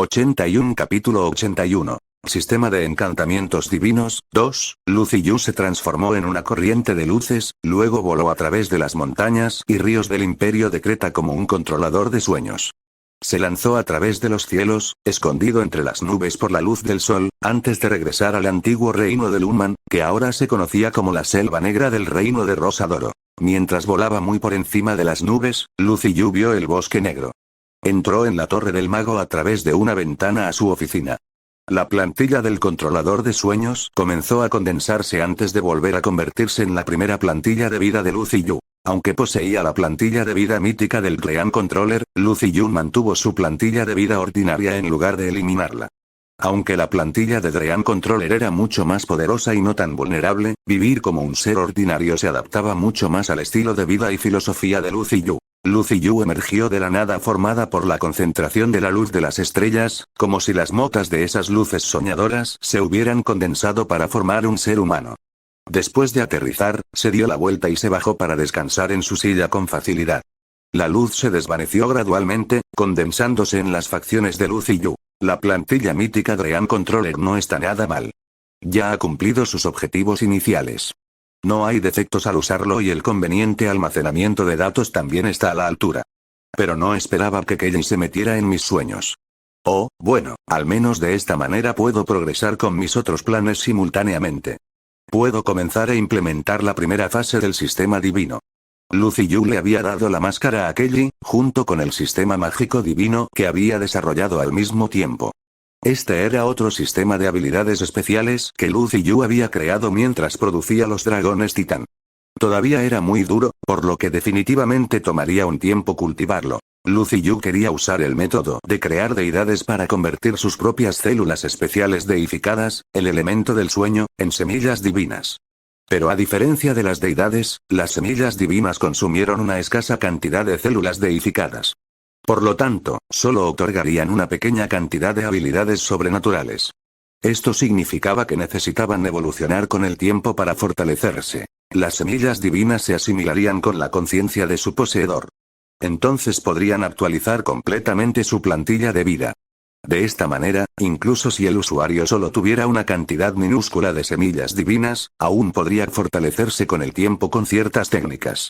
81 Capítulo 81. Sistema de encantamientos divinos. 2. Luz y Yu se transformó en una corriente de luces, luego voló a través de las montañas y ríos del imperio de Creta como un controlador de sueños. Se lanzó a través de los cielos, escondido entre las nubes por la luz del sol, antes de regresar al antiguo reino de Lunman, que ahora se conocía como la Selva Negra del reino de Rosadoro. Mientras volaba muy por encima de las nubes, Luz y Yu vio el bosque negro. Entró en la torre del mago a través de una ventana a su oficina. La plantilla del controlador de sueños comenzó a condensarse antes de volver a convertirse en la primera plantilla de vida de Luz y Yu. Aunque poseía la plantilla de vida mítica del Dream Controller, Luz y Yu mantuvo su plantilla de vida ordinaria en lugar de eliminarla. Aunque la plantilla de Dream Controller era mucho más poderosa y no tan vulnerable, vivir como un ser ordinario se adaptaba mucho más al estilo de vida y filosofía de Luz y Yu. Luz y Yu emergió de la nada formada por la concentración de la luz de las estrellas, como si las motas de esas luces soñadoras se hubieran condensado para formar un ser humano. Después de aterrizar, se dio la vuelta y se bajó para descansar en su silla con facilidad. La luz se desvaneció gradualmente, condensándose en las facciones de Luz y Yu. La plantilla mítica Dream Controller no está nada mal. Ya ha cumplido sus objetivos iniciales. No hay defectos al usarlo y el conveniente almacenamiento de datos también está a la altura. Pero no esperaba que Kelly se metiera en mis sueños. Oh, bueno, al menos de esta manera puedo progresar con mis otros planes simultáneamente. Puedo comenzar a implementar la primera fase del sistema divino. Luz y Yu le había dado la máscara a Kelly, junto con el sistema mágico divino que había desarrollado al mismo tiempo. Este era otro sistema de habilidades especiales que Luz y Yu había creado mientras producía los dragones titán. Todavía era muy duro, por lo que definitivamente tomaría un tiempo cultivarlo. Luz y Yu quería usar el método de crear deidades para convertir sus propias células especiales deificadas, el elemento del sueño, en semillas divinas. Pero a diferencia de las deidades, las semillas divinas consumieron una escasa cantidad de células deificadas. Por lo tanto, solo otorgarían una pequeña cantidad de habilidades sobrenaturales. Esto significaba que necesitaban evolucionar con el tiempo para fortalecerse. Las semillas divinas se asimilarían con la conciencia de su poseedor. Entonces podrían actualizar completamente su plantilla de vida. De esta manera, incluso si el usuario solo tuviera una cantidad minúscula de semillas divinas, aún podría fortalecerse con el tiempo con ciertas técnicas.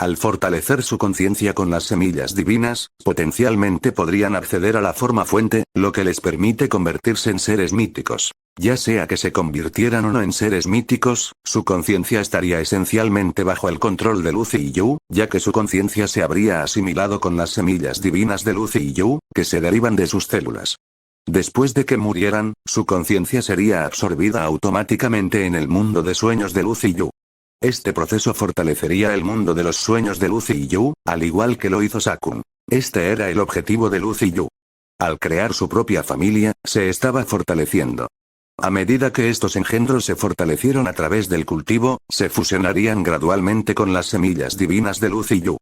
Al fortalecer su conciencia con las semillas divinas, potencialmente podrían acceder a la forma fuente, lo que les permite convertirse en seres míticos. Ya sea que se convirtieran o no en seres míticos, su conciencia estaría esencialmente bajo el control de Luz y Yu, ya que su conciencia se habría asimilado con las semillas divinas de Luz y Yu, que se derivan de sus células. Después de que murieran, su conciencia sería absorbida automáticamente en el mundo de sueños de Luz y Yu. Este proceso fortalecería el mundo de los sueños de Luz y Yu, al igual que lo hizo Sakun. Este era el objetivo de Luz y Yu. Al crear su propia familia, se estaba fortaleciendo. A medida que estos engendros se fortalecieron a través del cultivo, se fusionarían gradualmente con las semillas divinas de Luz y Yu.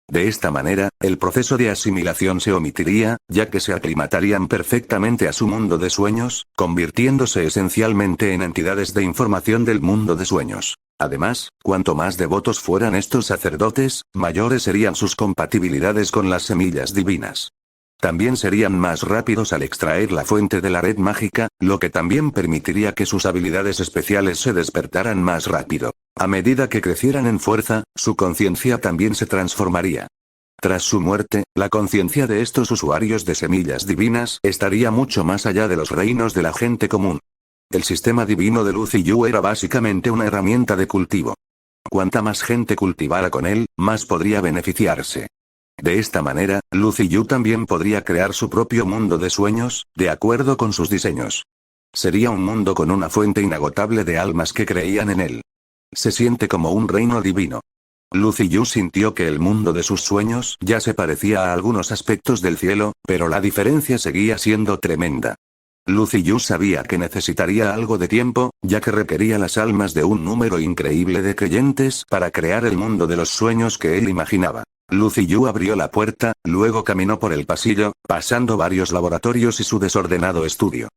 De esta manera, el proceso de asimilación se omitiría, ya que se aclimatarían perfectamente a su mundo de sueños, convirtiéndose esencialmente en entidades de información del mundo de sueños. Además, cuanto más devotos fueran estos sacerdotes, mayores serían sus compatibilidades con las semillas divinas. También serían más rápidos al extraer la fuente de la red mágica, lo que también permitiría que sus habilidades especiales se despertaran más rápido. A medida que crecieran en fuerza, su conciencia también se transformaría. Tras su muerte, la conciencia de estos usuarios de semillas divinas estaría mucho más allá de los reinos de la gente común. El sistema divino de Luz y Yu era básicamente una herramienta de cultivo. Cuanta más gente cultivara con él, más podría beneficiarse. De esta manera, Luz y Yu también podría crear su propio mundo de sueños, de acuerdo con sus diseños. Sería un mundo con una fuente inagotable de almas que creían en él. Se siente como un reino divino. Luz y Yu sintió que el mundo de sus sueños ya se parecía a algunos aspectos del cielo, pero la diferencia seguía siendo tremenda. Luz y Yu sabía que necesitaría algo de tiempo, ya que requería las almas de un número increíble de creyentes para crear el mundo de los sueños que él imaginaba. Luz y Yu abrió la puerta, luego caminó por el pasillo, pasando varios laboratorios y su desordenado estudio.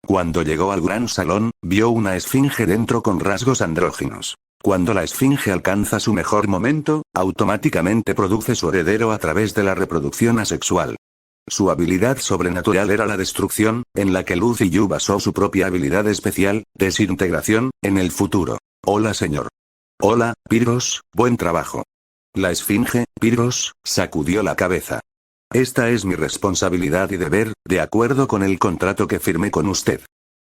Cuando llegó al gran salón, vio una esfinge dentro con rasgos andróginos. Cuando la esfinge alcanza su mejor momento, automáticamente produce su heredero a través de la reproducción asexual. Su habilidad sobrenatural era la destrucción, en la que Lucy Yu basó su propia habilidad especial, desintegración, en el futuro. Hola señor. Hola, Pyrrhos, buen trabajo. La esfinge, Pyrrhos, sacudió la cabeza. Esta es mi responsabilidad y deber, de acuerdo con el contrato que firmé con usted.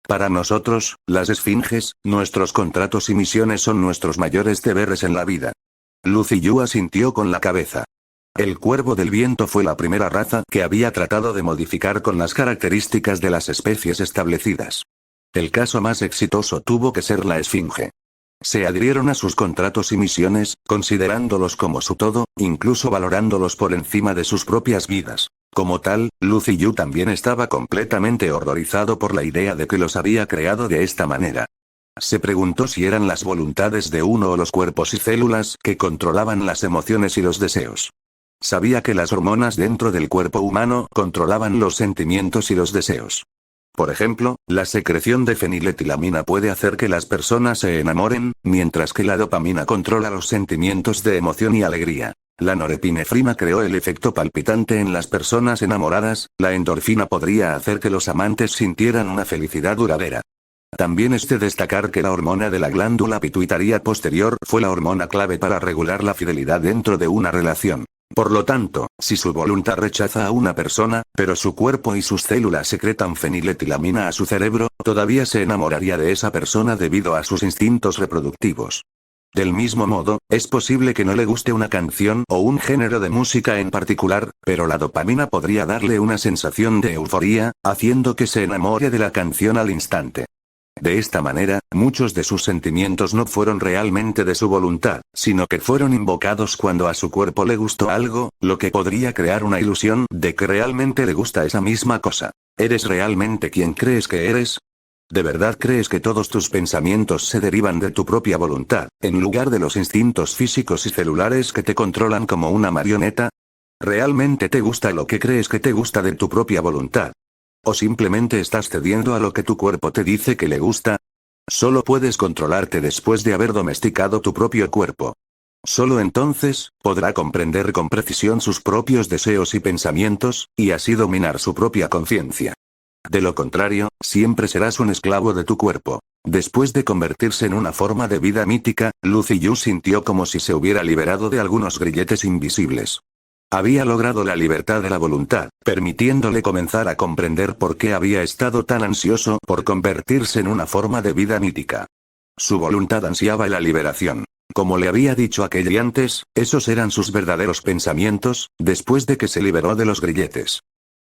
Para nosotros, las esfinges, nuestros contratos y misiones son nuestros mayores deberes en la vida. Lucy Yu asintió con la cabeza. El cuervo del viento fue la primera raza que había tratado de modificar con las características de las especies establecidas. El caso más exitoso tuvo que ser la esfinge. Se adhirieron a sus contratos y misiones, considerándolos como su todo, incluso valorándolos por encima de sus propias vidas. Como tal, Lucy Yu también estaba completamente horrorizado por la idea de que los había creado de esta manera. Se preguntó si eran las voluntades de uno o los cuerpos y células que controlaban las emociones y los deseos. Sabía que las hormonas dentro del cuerpo humano controlaban los sentimientos y los deseos. Por ejemplo, la secreción de feniletilamina puede hacer que las personas se enamoren, mientras que la dopamina controla los sentimientos de emoción y alegría. La norepinefrina creó el efecto palpitante en las personas enamoradas, la endorfina podría hacer que los amantes sintieran una felicidad duradera. También es de destacar que la hormona de la glándula pituitaria posterior fue la hormona clave para regular la fidelidad dentro de una relación. Por lo tanto, si su voluntad rechaza a una persona, pero su cuerpo y sus células secretan feniletilamina a su cerebro, todavía se enamoraría de esa persona debido a sus instintos reproductivos. Del mismo modo, es posible que no le guste una canción o un género de música en particular, pero la dopamina podría darle una sensación de euforía, haciendo que se enamore de la canción al instante. De esta manera, muchos de sus sentimientos no fueron realmente de su voluntad, sino que fueron invocados cuando a su cuerpo le gustó algo, lo que podría crear una ilusión de que realmente le gusta esa misma cosa. ¿Eres realmente quien crees que eres? ¿De verdad crees que todos tus pensamientos se derivan de tu propia voluntad, en lugar de los instintos físicos y celulares que te controlan como una marioneta? ¿Realmente te gusta lo que crees que te gusta de tu propia voluntad? ¿O simplemente estás cediendo a lo que tu cuerpo te dice que le gusta? Solo puedes controlarte después de haber domesticado tu propio cuerpo. Solo entonces, podrá comprender con precisión sus propios deseos y pensamientos, y así dominar su propia conciencia. De lo contrario, siempre serás un esclavo de tu cuerpo. Después de convertirse en una forma de vida mítica, Lucy Yu sintió como si se hubiera liberado de algunos grilletes invisibles. Había logrado la libertad de la voluntad, permitiéndole comenzar a comprender por qué había estado tan ansioso por convertirse en una forma de vida mítica. Su voluntad ansiaba la liberación. Como le había dicho aquel antes, esos eran sus verdaderos pensamientos, después de que se liberó de los grilletes.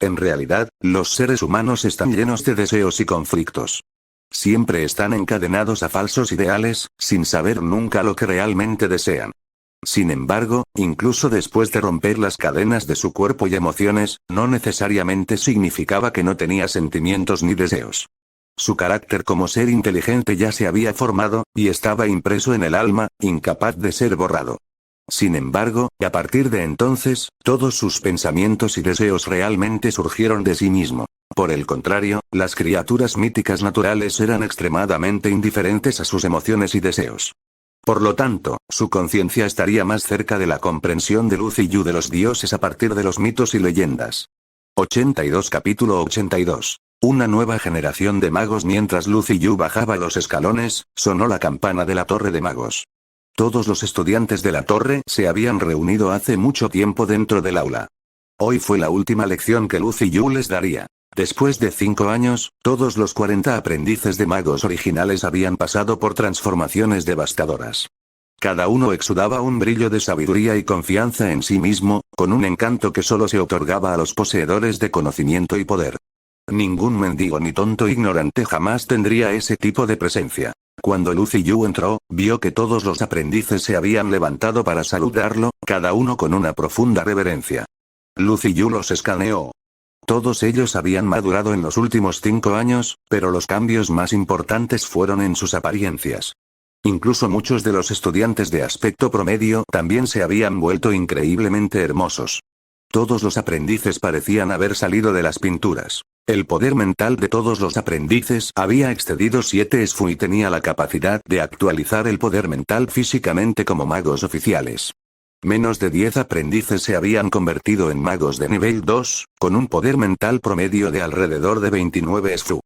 En realidad, los seres humanos están llenos de deseos y conflictos. Siempre están encadenados a falsos ideales, sin saber nunca lo que realmente desean. Sin embargo, incluso después de romper las cadenas de su cuerpo y emociones, no necesariamente significaba que no tenía sentimientos ni deseos. Su carácter como ser inteligente ya se había formado, y estaba impreso en el alma, incapaz de ser borrado. Sin embargo, a partir de entonces, todos sus pensamientos y deseos realmente surgieron de sí mismo. Por el contrario, las criaturas míticas naturales eran extremadamente indiferentes a sus emociones y deseos. Por lo tanto, su conciencia estaría más cerca de la comprensión de Lucy Yu de los dioses a partir de los mitos y leyendas. 82 Capítulo 82. Una nueva generación de magos. Mientras Lucy Yu bajaba los escalones, sonó la campana de la torre de magos. Todos los estudiantes de la torre se habían reunido hace mucho tiempo dentro del aula. Hoy fue la última lección que Lucy Yu les daría. Después de 5 años, todos los 40 aprendices de magos originales habían pasado por transformaciones devastadoras. Cada uno exudaba un brillo de sabiduría y confianza en sí mismo, con un encanto que solo se otorgaba a los poseedores de conocimiento y poder. Ningún mendigo ni tonto ignorante jamás tendría ese tipo de presencia. Cuando Lucy Yu entró, vio que todos los aprendices se habían levantado para saludarlo, cada uno con una profunda reverencia. Lucy Yu los escaneó. Todos ellos habían madurado en los últimos 5 años, pero los cambios más importantes fueron en sus apariencias. Incluso muchos de los estudiantes de aspecto promedio también se habían vuelto increíblemente hermosos. Todos los aprendices parecían haber salido de las pinturas. El poder mental de todos los aprendices había excedido 7 SFU y tenía la capacidad de actualizar el poder mental físicamente como magos oficiales. Menos de 10 aprendices se habían convertido en magos de nivel 2, con un poder mental promedio de alrededor de 29 SFU.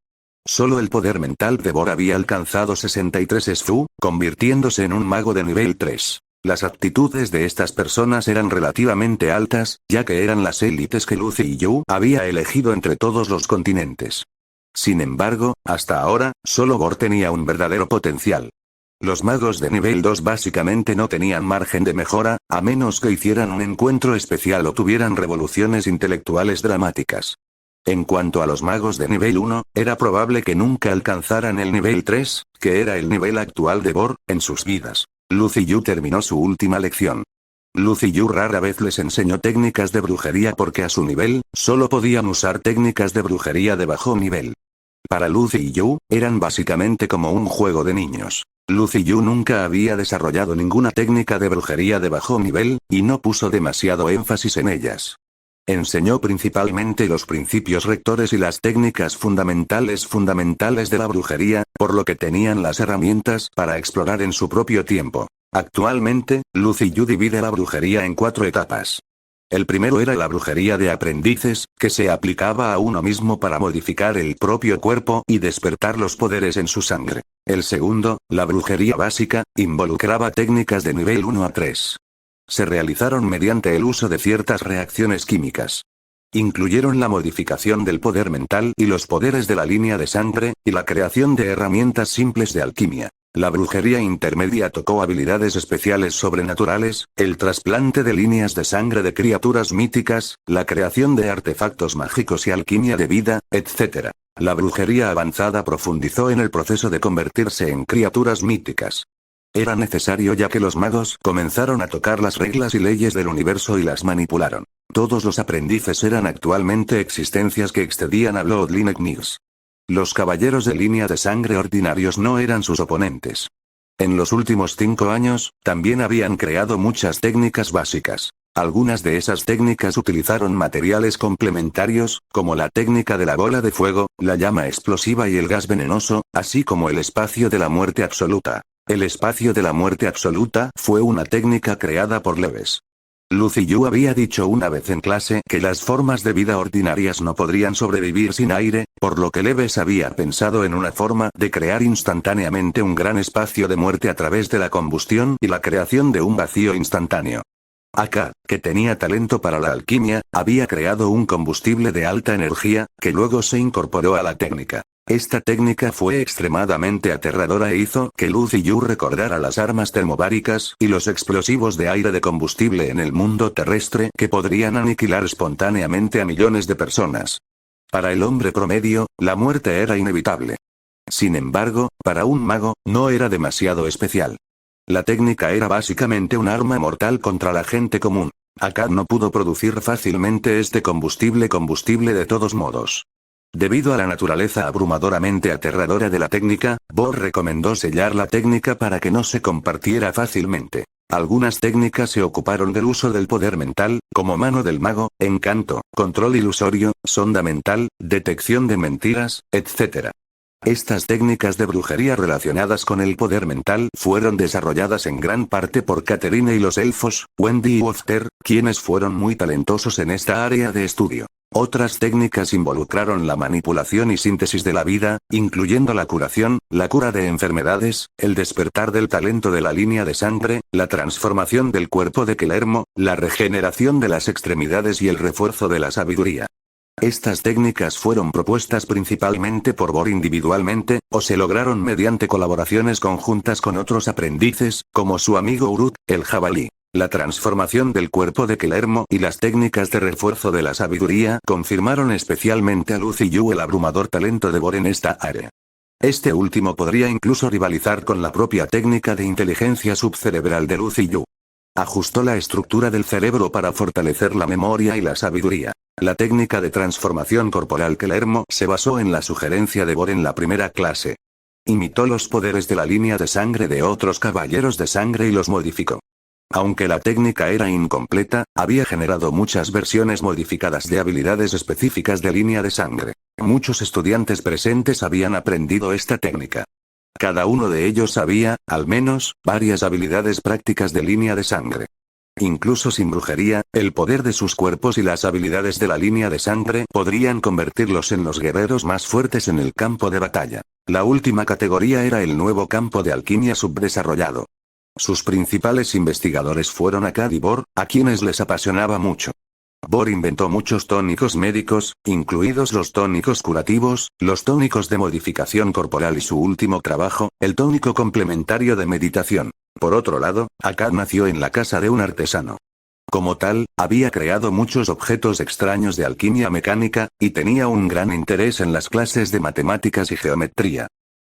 Solo el poder mental de Bor había alcanzado 63 SFU, convirtiéndose en un mago de nivel 3. Las aptitudes de estas personas eran relativamente altas, ya que eran las élites que Lucy Yu había elegido entre todos los continentes. Sin embargo, hasta ahora, solo Bor tenía un verdadero potencial. Los magos de nivel 2 básicamente no tenían margen de mejora, a menos que hicieran un encuentro especial o tuvieran revoluciones intelectuales dramáticas. En cuanto a los magos de nivel 1, era probable que nunca alcanzaran el nivel 3, que era el nivel actual de Bor, en sus vidas. Lucy Yu terminó su última lección. Lucy Yu rara vez les enseñó técnicas de brujería porque a su nivel, solo podían usar técnicas de brujería de bajo nivel. Para Lucy Yu, eran básicamente como un juego de niños. Lucy Yu nunca había desarrollado ninguna técnica de brujería de bajo nivel, y no puso demasiado énfasis en ellas. Enseñó principalmente los principios rectores y las técnicas fundamentales de la brujería, por lo que tenían las herramientas para explorar en su propio tiempo. Actualmente, Lucy Yu divide la brujería en 4 etapas. El primero era la brujería de aprendices, que se aplicaba a uno mismo para modificar el propio cuerpo y despertar los poderes en su sangre. El segundo, la brujería básica, involucraba técnicas de nivel 1 a 3. Se realizaron mediante el uso de ciertas reacciones químicas. Incluyeron la modificación del poder mental y los poderes de la línea de sangre, y la creación de herramientas simples de alquimia. La brujería intermedia tocó habilidades especiales sobrenaturales, el trasplante de líneas de sangre de criaturas míticas, la creación de artefactos mágicos y alquimia de vida, etc. La brujería avanzada profundizó en el proceso de convertirse en criaturas míticas. Era necesario ya que los magos comenzaron a tocar las reglas y leyes del universo y las manipularon. Todos los aprendices eran actualmente existencias que excedían a Bloodline Knights. Los caballeros de línea de sangre ordinarios no eran sus oponentes. En los últimos 5 años, también habían creado muchas técnicas básicas. Algunas de esas técnicas utilizaron materiales complementarios, como la técnica de la bola de fuego, la llama explosiva y el gas venenoso, así como el espacio de la muerte absoluta. El espacio de la muerte absoluta fue una técnica creada por Leves. Lucy Yu había dicho una vez en clase que las formas de vida ordinarias no podrían sobrevivir sin aire, por lo que Leves había pensado en una forma de crear instantáneamente un gran espacio de muerte a través de la combustión y la creación de un vacío instantáneo. Aka, que tenía talento para la alquimia, había creado un combustible de alta energía, que luego se incorporó a la técnica. Esta técnica fue extremadamente aterradora e hizo que Lucy Yu recordara las armas termobáricas y los explosivos de aire de combustible en el mundo terrestre que podrían aniquilar espontáneamente a millones de personas. Para el hombre promedio, la muerte era inevitable. Sin embargo, para un mago, no era demasiado especial. La técnica era básicamente un arma mortal contra la gente común. Akkad no pudo producir fácilmente este combustible de todos modos. Debido a la naturaleza abrumadoramente aterradora de la técnica, Bor recomendó sellar la técnica para que no se compartiera fácilmente. Algunas técnicas se ocuparon del uso del poder mental, como mano del mago, encanto, control ilusorio, sonda mental, detección de mentiras, etc. Estas técnicas de brujería relacionadas con el poder mental fueron desarrolladas en gran parte por Catherine y los elfos, Wendy y Wofter, quienes fueron muy talentosos en esta área de estudio. Otras técnicas involucraron la manipulación y síntesis de la vida, incluyendo la curación, la cura de enfermedades, el despertar del talento de la línea de sangre, la transformación del cuerpo de Kelermo, la regeneración de las extremidades y el refuerzo de la sabiduría. Estas técnicas fueron propuestas principalmente por Bor individualmente, o se lograron mediante colaboraciones conjuntas con otros aprendices, como su amigo Urut, el jabalí. La transformación del cuerpo de Kelermo y las técnicas de refuerzo de la sabiduría confirmaron especialmente a Lucy Yu el abrumador talento de Bor en esta área. Este último podría incluso rivalizar con la propia técnica de inteligencia subcerebral de Lucy Yu. Ajustó la estructura del cerebro para fortalecer la memoria y la sabiduría. La técnica de transformación corporal Kelermo se basó en la sugerencia de Bor en la primera clase. Imitó los poderes de la línea de sangre de otros caballeros de sangre y los modificó. Aunque la técnica era incompleta, había generado muchas versiones modificadas de habilidades específicas de línea de sangre. Muchos estudiantes presentes habían aprendido esta técnica. Cada uno de ellos sabía, al menos, varias habilidades prácticas de línea de sangre. Incluso sin brujería, el poder de sus cuerpos y las habilidades de la línea de sangre podrían convertirlos en los guerreros más fuertes en el campo de batalla. La última categoría era el nuevo campo de alquimia subdesarrollado. Sus principales investigadores fueron Akkad y Bor, a quienes les apasionaba mucho. Bor inventó muchos tónicos médicos, incluidos los tónicos curativos, los tónicos de modificación corporal y su último trabajo, el tónico complementario de meditación. Por otro lado, Akkad nació en la casa de un artesano. Como tal, había creado muchos objetos extraños de alquimia mecánica, y tenía un gran interés en las clases de matemáticas y geometría.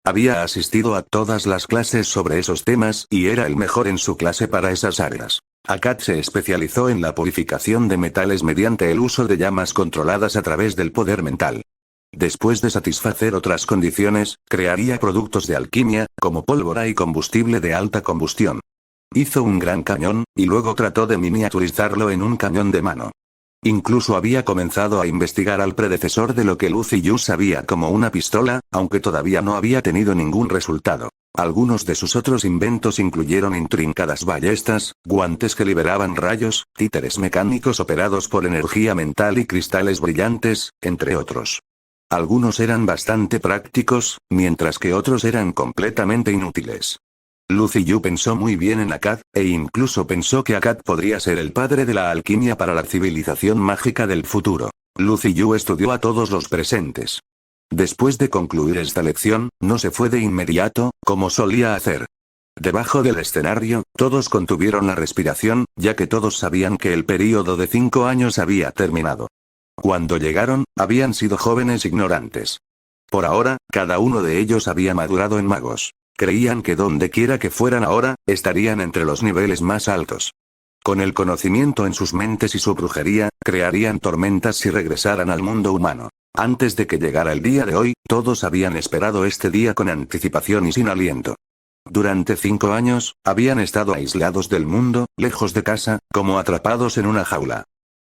Había asistido a todas las clases sobre esos temas y era el mejor en su clase para esas áreas. Akkad se especializó en la purificación de metales mediante el uso de llamas controladas a través del poder mental. Después de satisfacer otras condiciones, crearía productos de alquimia, como pólvora y combustible de alta combustión. Hizo un gran cañón, y luego trató de miniaturizarlo en un cañón de mano. Incluso había comenzado a investigar al predecesor de lo que Lucy Yu sabía como una pistola, aunque todavía no había tenido ningún resultado. Algunos de sus otros inventos incluyeron intrincadas ballestas, guantes que liberaban rayos, títeres mecánicos operados por energía mental y cristales brillantes, entre otros. Algunos eran bastante prácticos, mientras que otros eran completamente inútiles. Lucy Yu pensó muy bien en Akkad, e incluso pensó que Akkad podría ser el padre de la alquimia para la civilización mágica del futuro. Lucy Yu estudió a todos los presentes. Después de concluir esta lección, no se fue de inmediato, como solía hacer. Debajo del escenario, todos contuvieron la respiración, ya que todos sabían que el período de 5 años había terminado. Cuando llegaron, habían sido jóvenes ignorantes. Por ahora, cada uno de ellos había madurado en magos. Creían que donde quiera que fueran ahora, estarían entre los niveles más altos. Con el conocimiento en sus mentes y su brujería, crearían tormentas si regresaran al mundo humano. Antes de que llegara el día de hoy, todos habían esperado este día con anticipación y sin aliento. Durante 5 años, habían estado aislados del mundo, lejos de casa, como atrapados en una jaula.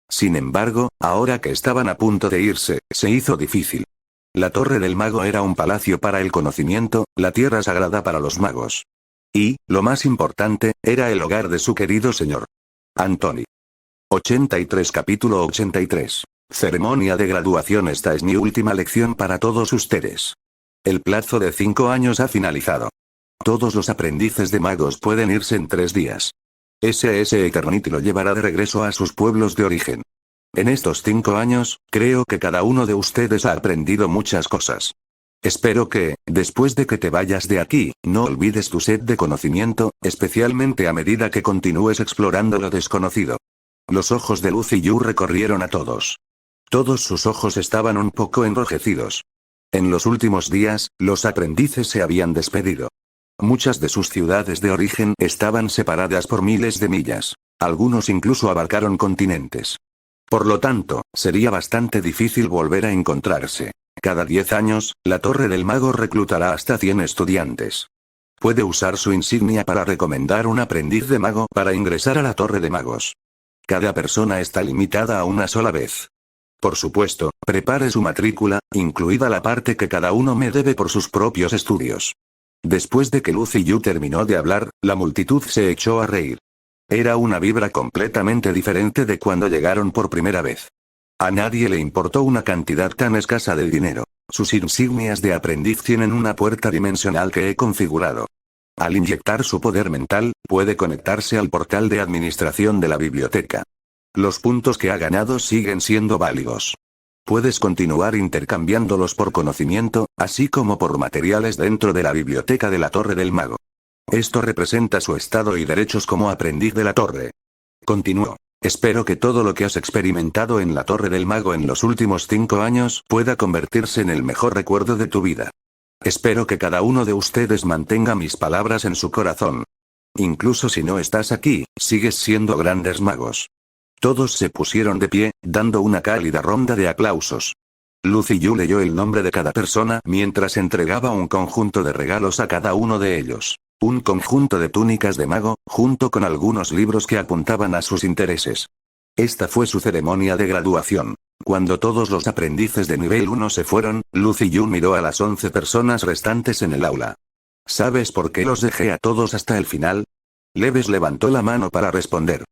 Sin embargo, ahora que estaban a punto de irse, se hizo difícil. La Torre del Mago era un palacio para el conocimiento, la tierra sagrada para los magos. Y, lo más importante, era el hogar de su querido señor. Anthony. 83 Capítulo 83. Ceremonia de graduación. Esta es mi última lección para todos ustedes. El plazo de 5 años ha finalizado. Todos los aprendices de magos pueden irse en 3 días. SS Eternity lo llevará de regreso a sus pueblos de origen. En estos 5 años, creo que cada uno de ustedes ha aprendido muchas cosas. Espero que, después de que te vayas de aquí, no olvides tu sed de conocimiento, especialmente a medida que continúes explorando lo desconocido. Los ojos de Lucy Yu recorrieron a todos. Todos sus ojos estaban un poco enrojecidos. En los últimos días, los aprendices se habían despedido. Muchas de sus ciudades de origen estaban separadas por miles de millas. Algunos incluso abarcaron continentes. Por lo tanto, sería bastante difícil volver a encontrarse. Cada 10 años, la Torre del Mago reclutará hasta 100 estudiantes. Puede usar su insignia para recomendar un aprendiz de mago para ingresar a la Torre de Magos. Cada persona está limitada a una sola vez. Por supuesto, prepare su matrícula, incluida la parte que cada uno me debe por sus propios estudios. Después de que Lucy Yu terminó de hablar, la multitud se echó a reír. Era una vibra completamente diferente de cuando llegaron por primera vez. A nadie le importó una cantidad tan escasa de dinero. Sus insignias de aprendiz tienen una puerta dimensional que he configurado. Al inyectar su poder mental, puede conectarse al portal de administración de la biblioteca. Los puntos que ha ganado siguen siendo válidos. Puedes continuar intercambiándolos por conocimiento, así como por materiales dentro de la biblioteca de la Torre del Mago. Esto representa su estado y derechos como aprendiz de la torre. Continuó. Espero que todo lo que has experimentado en la Torre del Mago en los últimos 5 años pueda convertirse en el mejor recuerdo de tu vida. Espero que cada uno de ustedes mantenga mis palabras en su corazón. Incluso si no estás aquí, sigues siendo grandes magos. Todos se pusieron de pie, dando una cálida ronda de aplausos. Lucy Yu leyó el nombre de cada persona mientras entregaba un conjunto de regalos a cada uno de ellos. Un conjunto de túnicas de mago, junto con algunos libros que apuntaban a sus intereses. Esta fue su ceremonia de graduación. Cuando todos los aprendices de nivel 1 se fueron, Lucy Yu miró a las 11 personas restantes en el aula. ¿Sabes por qué los dejé a todos hasta el final? Leves levantó la mano para responder.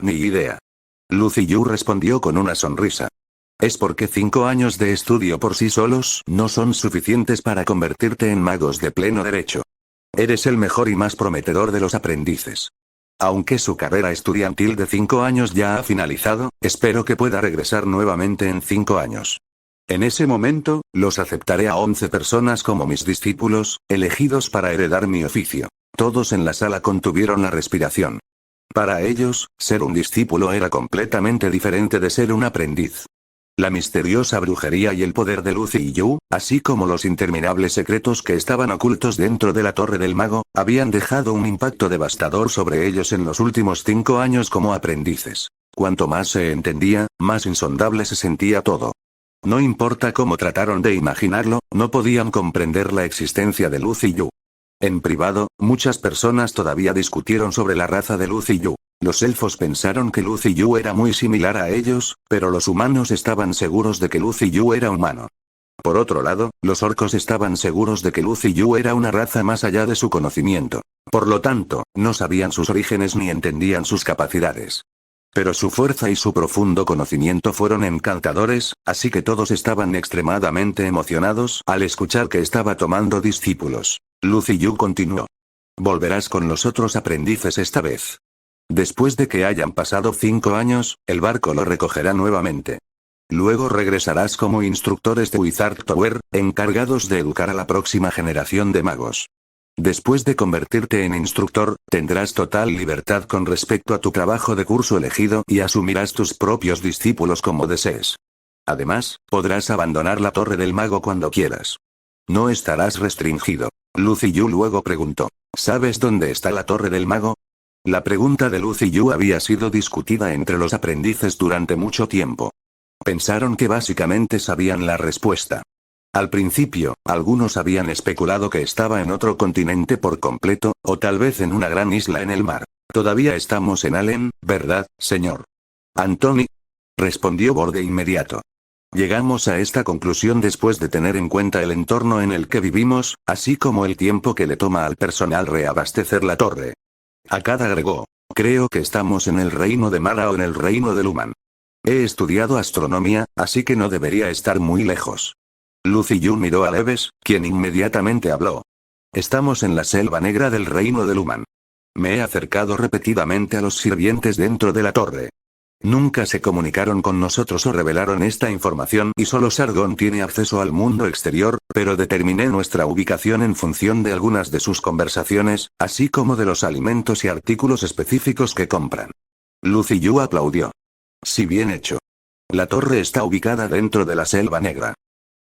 Ni idea. Lucy Yu respondió con una sonrisa. Es porque 5 años de estudio por sí solos no son suficientes para convertirte en magos de pleno derecho. Eres el mejor y más prometedor de los aprendices. Aunque su carrera estudiantil de 5 años ya ha finalizado, espero que pueda regresar nuevamente en 5 años. En ese momento, los aceptaré a 11 personas como mis discípulos, elegidos para heredar mi oficio. Todos en la sala contuvieron la respiración. Para ellos, ser un discípulo era completamente diferente de ser un aprendiz. La misteriosa brujería y el poder de Lucy Yu, así como los interminables secretos que estaban ocultos dentro de la Torre del Mago, habían dejado un impacto devastador sobre ellos en los últimos 5 años como aprendices. Cuanto más se entendía, más insondable se sentía todo. No importa cómo trataron de imaginarlo, no podían comprender la existencia de Lucy Yu. En privado, muchas personas todavía discutieron sobre la raza de Lucy Yu. Los elfos pensaron que Lucy Yu era muy similar a ellos, pero los humanos estaban seguros de que Lucy Yu era humano. Por otro lado, los orcos estaban seguros de que Lucy Yu era una raza más allá de su conocimiento. Por lo tanto, no sabían sus orígenes ni entendían sus capacidades. Pero su fuerza y su profundo conocimiento fueron encantadores, así que todos estaban extremadamente emocionados al escuchar que estaba tomando discípulos. Lucy Yu continuó. Volverás con los otros aprendices esta vez. Después de que hayan pasado 5 años, el barco lo recogerá nuevamente. Luego regresarás como instructores de Wizard Tower, encargados de educar a la próxima generación de magos. Después de convertirte en instructor, tendrás total libertad con respecto a tu trabajo de curso elegido y asumirás tus propios discípulos como desees. Además, podrás abandonar la Torre del Mago cuando quieras. No estarás restringido. Lucy Yu luego preguntó, ¿sabes dónde está la Torre del Mago? La pregunta de Lucy Yu había sido discutida entre los aprendices durante mucho tiempo. Pensaron que básicamente sabían la respuesta. Al principio, algunos habían especulado que estaba en otro continente por completo, o tal vez en una gran isla en el mar. Todavía estamos en Allen, ¿verdad, señor? Anthony, respondió Bor de inmediato. Llegamos a esta conclusión después de tener en cuenta el entorno en el que vivimos, así como el tiempo que le toma al personal reabastecer la torre. Akkad agregó. Creo que estamos en el reino de Mara o en el reino de Luman. He estudiado astronomía, así que no debería estar muy lejos. Lucy Yu miró a Leves, quien inmediatamente habló. Estamos en la selva negra del reino de Luman. Me he acercado repetidamente a los sirvientes dentro de la torre. Nunca se comunicaron con nosotros o revelaron esta información y solo Sargon tiene acceso al mundo exterior, pero determiné nuestra ubicación en función de algunas de sus conversaciones, así como de los alimentos y artículos específicos que compran. Lucy Yu aplaudió. Sí, bien hecho. La torre está ubicada dentro de la Selva Negra.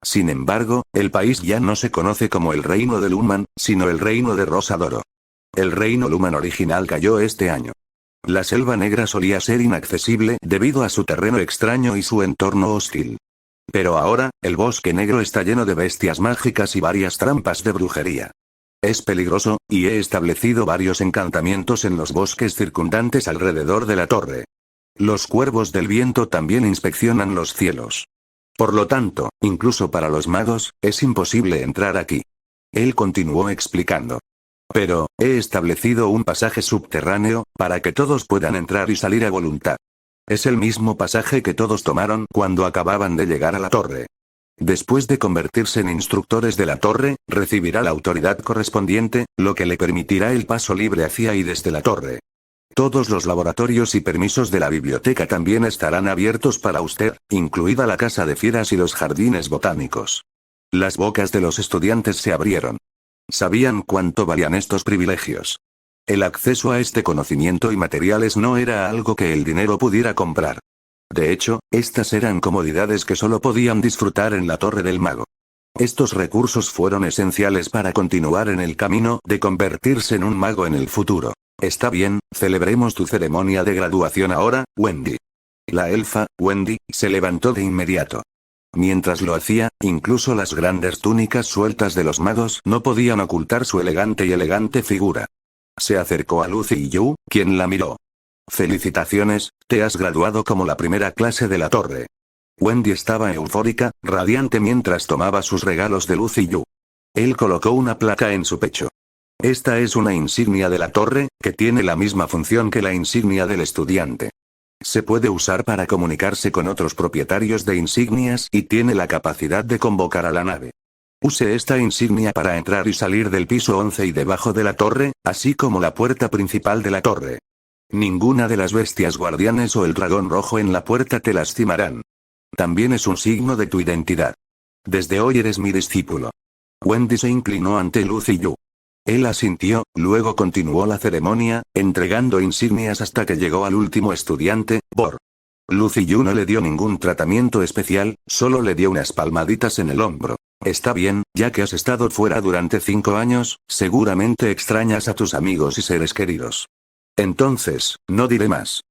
Sin embargo, el país ya no se conoce como el Reino de Luman, sino el Reino de Rosadoro. El Reino Luman original cayó este año. La Selva Negra solía ser inaccesible debido a su terreno extraño y su entorno hostil. Pero ahora, el Bosque Negro está lleno de bestias mágicas y varias trampas de brujería. Es peligroso, y he establecido varios encantamientos en los bosques circundantes alrededor de la torre. Los cuervos del viento también inspeccionan los cielos. Por lo tanto, incluso para los magos, es imposible entrar aquí. Él continuó explicando. Pero, he establecido un pasaje subterráneo, para que todos puedan entrar y salir a voluntad. Es el mismo pasaje que todos tomaron cuando acababan de llegar a la torre. Después de convertirse en instructores de la torre, recibirá la autoridad correspondiente, lo que le permitirá el paso libre hacia y desde la torre. Todos los laboratorios y permisos de la biblioteca también estarán abiertos para usted, incluida la casa de fieras y los jardines botánicos. Las bocas de los estudiantes se abrieron. Sabían cuánto valían estos privilegios. El acceso a este conocimiento y materiales no era algo que el dinero pudiera comprar. De hecho, estas eran comodidades que solo podían disfrutar en la Torre del Mago. Estos recursos fueron esenciales para continuar en el camino de convertirse en un mago en el futuro. Está bien, celebremos tu ceremonia de graduación ahora, Wendy. La elfa, Wendy, se levantó de inmediato. Mientras lo hacía, incluso las grandes túnicas sueltas de los magos no podían ocultar su elegante figura. Se acercó a Lucy Yu, quien la miró. Felicitaciones, te has graduado como la primera clase de la torre. Wendy estaba eufórica, radiante mientras tomaba sus regalos de Lucy Yu. Él colocó una placa en su pecho. Esta es una insignia de la torre, que tiene la misma función que la insignia del estudiante. Se puede usar para comunicarse con otros propietarios de insignias y tiene la capacidad de convocar a la nave. Use esta insignia para entrar y salir del piso 11 y debajo de la torre, así como la puerta principal de la torre. Ninguna de las bestias guardianes o el dragón rojo en la puerta te lastimarán. También es un signo de tu identidad. Desde hoy eres mi discípulo. Wendy se inclinó ante Lucy Yu. Él asintió, luego continuó la ceremonia, entregando insignias hasta que llegó al último estudiante, Bor. Lucy Yu no le dio ningún tratamiento especial, solo le dio unas palmaditas en el hombro. Está bien, ya que has estado fuera durante 5 años, seguramente extrañas a tus amigos y seres queridos. Entonces, no diré más.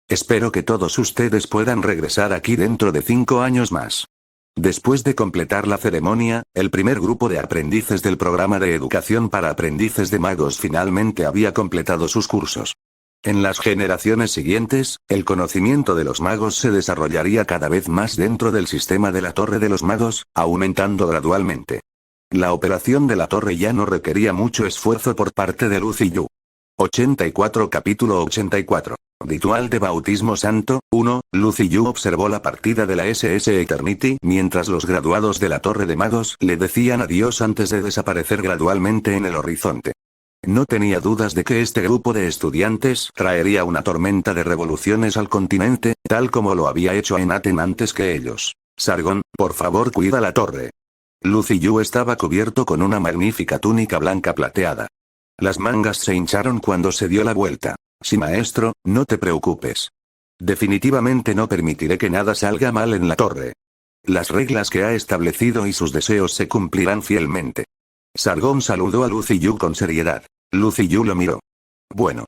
Espero que todos ustedes puedan regresar aquí dentro de 5 años más. Después de completar la ceremonia, el primer grupo de aprendices del programa de educación para aprendices de magos finalmente había completado sus cursos. En las generaciones siguientes, el conocimiento de los magos se desarrollaría cada vez más dentro del sistema de la Torre de los Magos, aumentando gradualmente. La operación de la torre ya no requería mucho esfuerzo por parte de Lucy Yu. 84 Capítulo 84. Ritual de Bautismo Santo, 1. Lucy Yu observó la partida de la SS Eternity mientras los graduados de la Torre de Magos le decían adiós antes de desaparecer gradualmente en el horizonte. No tenía dudas de que este grupo de estudiantes traería una tormenta de revoluciones al continente, tal como lo había hecho en Aten antes que ellos. Sargon, por favor cuida la torre. Lucy Yu estaba cubierto con una magnífica túnica blanca plateada. Las mangas se hincharon cuando se dio la vuelta. Sí, maestro, no te preocupes. Definitivamente no permitiré que nada salga mal en la torre. Las reglas que ha establecido y sus deseos se cumplirán fielmente. Sargon saludó a Lucy Yu con seriedad. Lucy Yu lo miró. Bueno.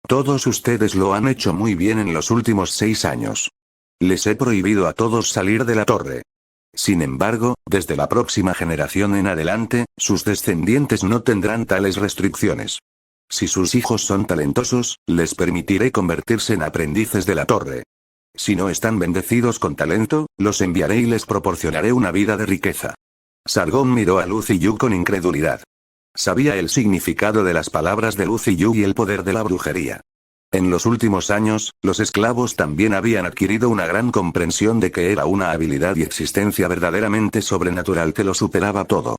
Todos ustedes lo han hecho muy bien en los últimos 6 años. Les he prohibido a todos salir de la torre. Sin embargo, desde la próxima generación en adelante, sus descendientes no tendrán tales restricciones. Si sus hijos son talentosos, les permitiré convertirse en aprendices de la torre. Si no están bendecidos con talento, los enviaré y les proporcionaré una vida de riqueza. Sargon miró a Lucy Yu con incredulidad. Sabía el significado de las palabras de Lucy Yu y el poder de la brujería. En los últimos años, los esclavos también habían adquirido una gran comprensión de que era una habilidad y existencia verdaderamente sobrenatural que lo superaba todo.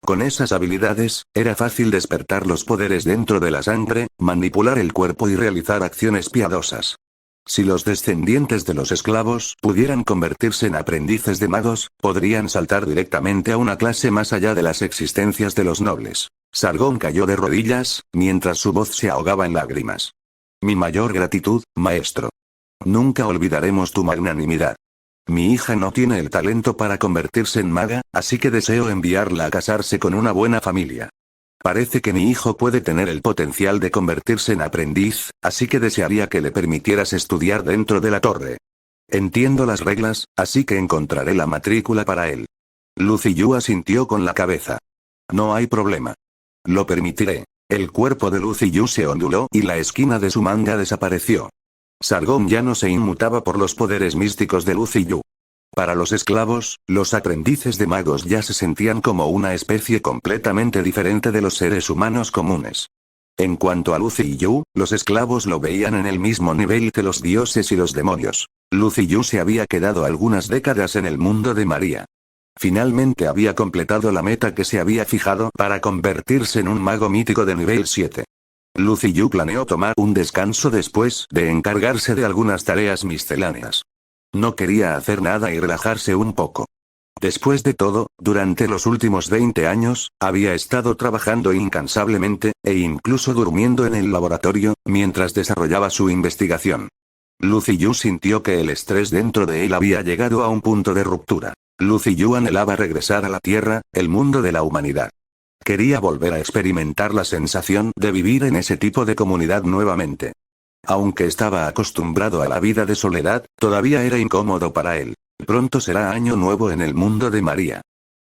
Con esas habilidades, era fácil despertar los poderes dentro de la sangre, manipular el cuerpo y realizar acciones piadosas. Si los descendientes de los esclavos pudieran convertirse en aprendices de magos, podrían saltar directamente a una clase más allá de las existencias de los nobles. Sargon cayó de rodillas, mientras su voz se ahogaba en lágrimas. Mi mayor gratitud, maestro. Nunca olvidaremos tu magnanimidad. Mi hija no tiene el talento para convertirse en maga, así que deseo enviarla a casarse con una buena familia. Parece que mi hijo puede tener el potencial de convertirse en aprendiz, así que desearía que le permitieras estudiar dentro de la torre. Entiendo las reglas, así que encontraré la matrícula para él. Lucy Yu asintió con la cabeza. No hay problema. Lo permitiré. El cuerpo de Lucy Yu se onduló y la esquina de su manga desapareció. Sargon ya no se inmutaba por los poderes místicos de Lucy Yu. Para los esclavos, los aprendices de magos ya se sentían como una especie completamente diferente de los seres humanos comunes. En cuanto a Lucy Yu, los esclavos lo veían en el mismo nivel que los dioses y los demonios. Lucy Yu se había quedado algunas décadas en el mundo de María. Finalmente había completado la meta que se había fijado para convertirse en un mago mítico de nivel 7. Lucy Yu planeó tomar un descanso después de encargarse de algunas tareas misceláneas. No quería hacer nada y relajarse un poco. Después de todo, durante los últimos 20 años, había estado trabajando incansablemente, e incluso durmiendo en el laboratorio, mientras desarrollaba su investigación. Lucy Yu sintió que el estrés dentro de él había llegado a un punto de ruptura. Lucy Yu anhelaba regresar a la Tierra, el mundo de la humanidad. Quería volver a experimentar la sensación de vivir en ese tipo de comunidad nuevamente. Aunque estaba acostumbrado a la vida de soledad, todavía era incómodo para él. Pronto será año nuevo en el mundo de María.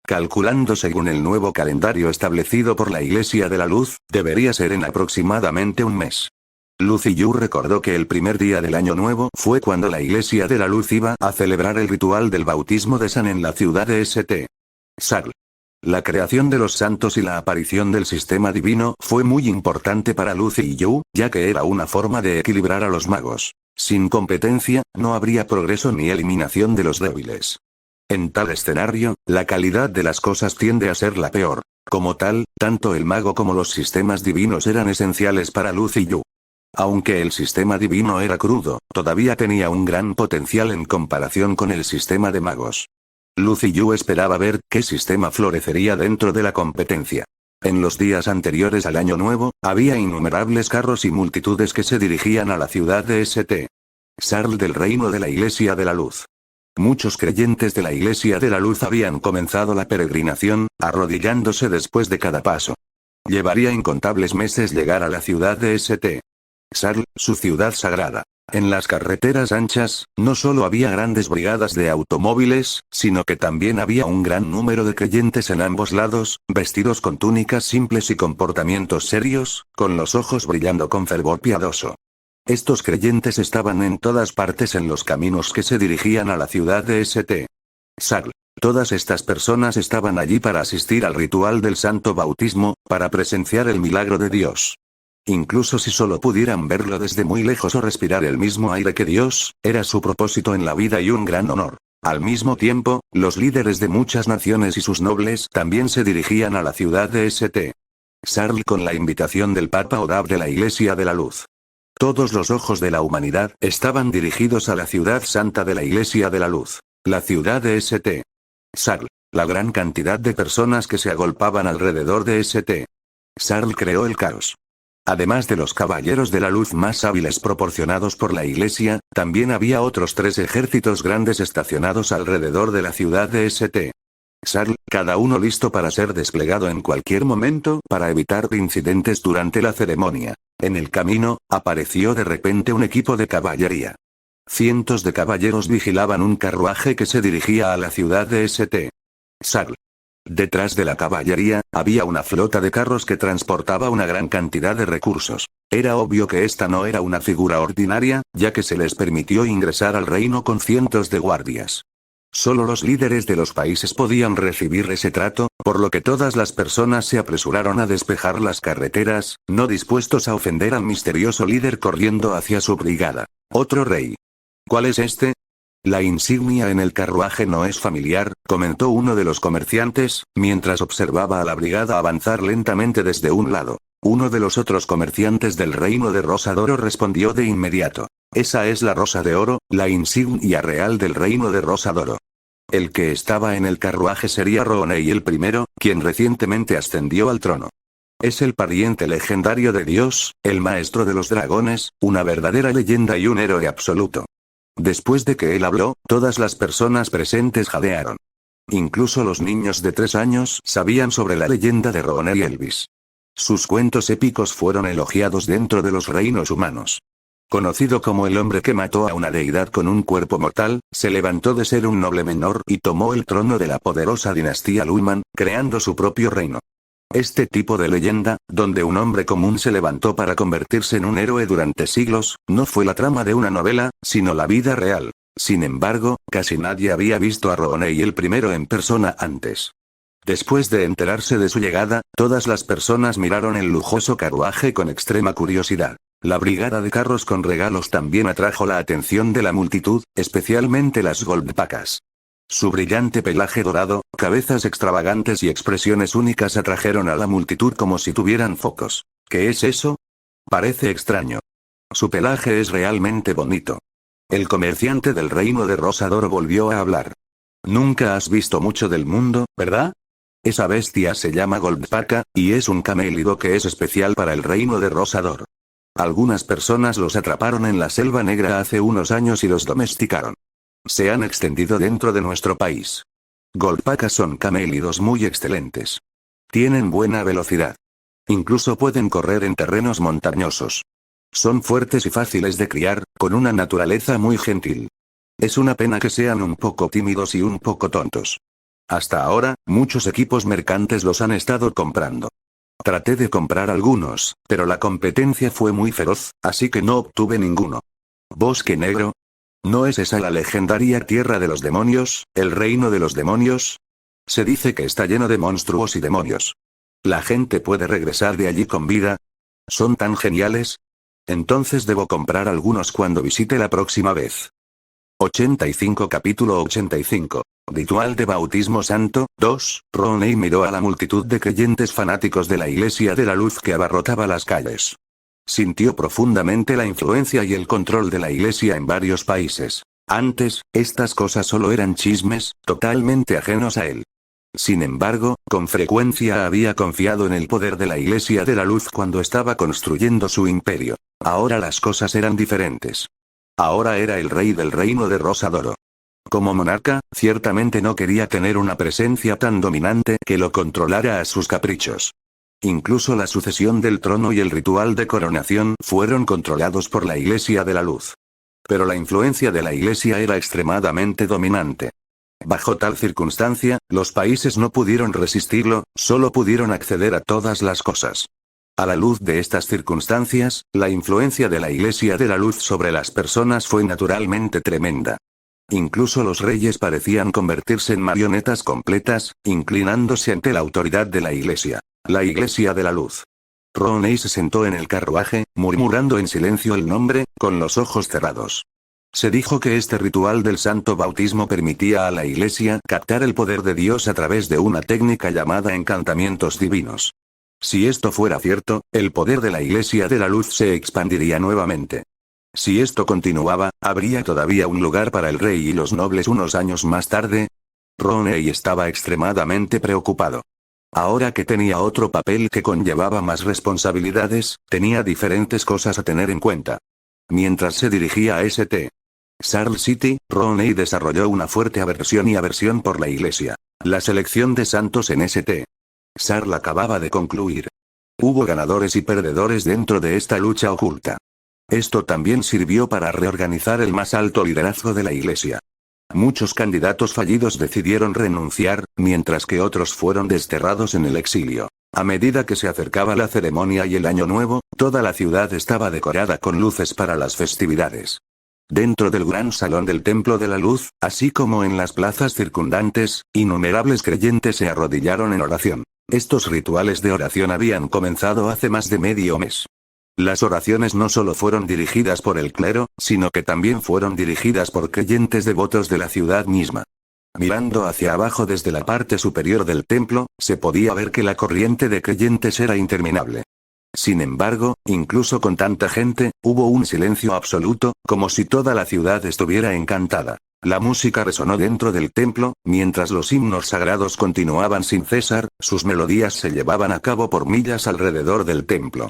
Calculando según el nuevo calendario establecido por la Iglesia de la Luz, debería ser en aproximadamente un mes. Lucy Yu recordó que el primer día del año nuevo fue cuando la Iglesia de la Luz iba a celebrar el ritual del bautismo de San en la ciudad de St. Sagl. La creación de los santos y la aparición del sistema divino fue muy importante para Lucy Yu, ya que era una forma de equilibrar a los magos. Sin competencia, no habría progreso ni eliminación de los débiles. En tal escenario, la calidad de las cosas tiende a ser la peor. Como tal, tanto el mago como los sistemas divinos eran esenciales para Lu Ziyu. Aunque el sistema divino era crudo, todavía tenía un gran potencial en comparación con el sistema de magos. Lu Ziyu esperaba ver qué sistema florecería dentro de la competencia. En los días anteriores al Año Nuevo, había innumerables carros y multitudes que se dirigían a la ciudad de St. Charles del Reino de la Iglesia de la Luz. Muchos creyentes de la Iglesia de la Luz habían comenzado la peregrinación, arrodillándose después de cada paso. Llevaría incontables meses llegar a la ciudad de St. Charles, su ciudad sagrada. En las carreteras anchas, no solo había grandes brigadas de automóviles, sino que también había un gran número de creyentes en ambos lados, vestidos con túnicas simples y comportamientos serios, con los ojos brillando con fervor piadoso. Estos creyentes estaban en todas partes en los caminos que se dirigían a la ciudad de St. Charles. Todas estas personas estaban allí para asistir al ritual del santo bautismo, para presenciar el milagro de Dios. Incluso si solo pudieran verlo desde muy lejos o respirar el mismo aire que Dios, era su propósito en la vida y un gran honor. Al mismo tiempo, los líderes de muchas naciones y sus nobles también se dirigían a la ciudad de St. Charles con la invitación del Papa Odab de la Iglesia de la Luz. Todos los ojos de la humanidad estaban dirigidos a la ciudad santa de la Iglesia de la Luz, la ciudad de St. Charles. La gran cantidad de personas que se agolpaban alrededor de St. Charles creó el caos. Además de los caballeros de la luz más hábiles proporcionados por la Iglesia, también había otros 3 ejércitos grandes estacionados alrededor de la ciudad de St. Charles, cada uno listo para ser desplegado en cualquier momento para evitar incidentes durante la ceremonia. En el camino, apareció de repente un equipo de caballería. Cientos de caballeros vigilaban un carruaje que se dirigía a la ciudad de St. Charles. Detrás de la caballería, había una flota de carros que transportaba una gran cantidad de recursos. Era obvio que esta no era una figura ordinaria, ya que se les permitió ingresar al reino con cientos de guardias. Solo los líderes de los países podían recibir ese trato, por lo que todas las personas se apresuraron a despejar las carreteras, no dispuestos a ofender al misterioso líder corriendo hacia su brigada. Otro rey. ¿Cuál es este? La insignia en el carruaje no es familiar, comentó uno de los comerciantes, mientras observaba a la brigada avanzar lentamente desde un lado. Uno de los otros comerciantes del reino de Rosadoro respondió de inmediato. Esa es la Rosa de Oro, la insignia real del reino de Rosadoro. El que estaba en el carruaje sería Rooney el primero, quien recientemente ascendió al trono. Es el pariente legendario de Dios, el maestro de los dragones, una verdadera leyenda y un héroe absoluto. Después de que él habló, todas las personas presentes jadearon. Incluso los niños de 3 años sabían sobre la leyenda de Rooney Elvis. Sus cuentos épicos fueron elogiados dentro de los reinos humanos. Conocido como el hombre que mató a una deidad con un cuerpo mortal, se levantó de ser un noble menor y tomó el trono de la poderosa dinastía Luman, creando su propio reino. Este tipo de leyenda, donde un hombre común se levantó para convertirse en un héroe durante siglos, no fue la trama de una novela, sino la vida real. Sin embargo, casi nadie había visto a Rooney el primero en persona antes. Después de enterarse de su llegada, todas las personas miraron el lujoso carruaje con extrema curiosidad. La brigada de carros con regalos también atrajo la atención de la multitud, especialmente las Goldpacas. Su brillante pelaje dorado, cabezas extravagantes y expresiones únicas atrajeron a la multitud como si tuvieran focos. ¿Qué es eso? Parece extraño. Su pelaje es realmente bonito. El comerciante del reino de Rosadoro volvió a hablar. Nunca has visto mucho del mundo, ¿verdad? Esa bestia se llama Goldpaca, y es un camélido que es especial para el reino de Rosador. Algunas personas los atraparon en la Selva Negra hace unos años y los domesticaron. Se han extendido dentro de nuestro país. Goldpacas son camélidos muy excelentes. Tienen buena velocidad. Incluso pueden correr en terrenos montañosos. Son fuertes y fáciles de criar, con una naturaleza muy gentil. Es una pena que sean un poco tímidos y un poco tontos. Hasta ahora, muchos equipos mercantes los han estado comprando. Traté de comprar algunos, pero la competencia fue muy feroz, así que no obtuve ninguno. ¿Bosque Negro? ¿No es esa la legendaria tierra de los demonios, el reino de los demonios? Se dice que está lleno de monstruos y demonios. ¿La gente puede regresar de allí con vida? ¿Son tan geniales? Entonces debo comprar algunos cuando visite la próxima vez. 85 Capítulo 85. Ritual de bautismo santo. 2. Roney miró a la multitud de creyentes fanáticos de la Iglesia de la Luz que abarrotaba las calles. Sintió profundamente la influencia y el control de la Iglesia en varios países. Antes, estas cosas solo eran chismes, totalmente ajenos a él. Sin embargo, con frecuencia había confiado en el poder de la Iglesia de la Luz cuando estaba construyendo su imperio. Ahora las cosas eran diferentes. Ahora era el rey del reino de Rosadoro. Como monarca, ciertamente no quería tener una presencia tan dominante que lo controlara a sus caprichos. Incluso la sucesión del trono y el ritual de coronación fueron controlados por la Iglesia de la Luz. Pero la influencia de la Iglesia era extremadamente dominante. Bajo tal circunstancia, los países no pudieron resistirlo, solo pudieron acceder a todas las cosas. A la luz de estas circunstancias, la influencia de la Iglesia de la Luz sobre las personas fue naturalmente tremenda. Incluso los reyes parecían convertirse en marionetas completas, inclinándose ante la autoridad de la Iglesia. La Iglesia de la Luz. Roney se sentó en el carruaje, murmurando en silencio el nombre, con los ojos cerrados. Se dijo que este ritual del santo bautismo permitía a la Iglesia captar el poder de Dios a través de una técnica llamada encantamientos divinos. Si esto fuera cierto, el poder de la Iglesia de la Luz se expandiría nuevamente. Si esto continuaba, ¿habría todavía un lugar para el rey y los nobles unos años más tarde? Roney estaba extremadamente preocupado. Ahora que tenía otro papel que conllevaba más responsabilidades, tenía diferentes cosas a tener en cuenta. Mientras se dirigía a St. Charles City, Roney desarrolló una fuerte aversión por la Iglesia. La selección de santos en St. Charles acababa de concluir. Hubo ganadores y perdedores dentro de esta lucha oculta. Esto también sirvió para reorganizar el más alto liderazgo de la Iglesia. Muchos candidatos fallidos decidieron renunciar, mientras que otros fueron desterrados en el exilio. A medida que se acercaba la ceremonia y el año nuevo, toda la ciudad estaba decorada con luces para las festividades. Dentro del gran salón del Templo de la Luz, así como en las plazas circundantes, innumerables creyentes se arrodillaron en oración. Estos rituales de oración habían comenzado hace más de medio mes. Las oraciones no solo fueron dirigidas por el clero, sino que también fueron dirigidas por creyentes devotos de la ciudad misma. Mirando hacia abajo desde la parte superior del templo, se podía ver que la corriente de creyentes era interminable. Sin embargo, incluso con tanta gente, hubo un silencio absoluto, como si toda la ciudad estuviera encantada. La música resonó dentro del templo, mientras los himnos sagrados continuaban sin cesar, sus melodías se llevaban a cabo por millas alrededor del templo.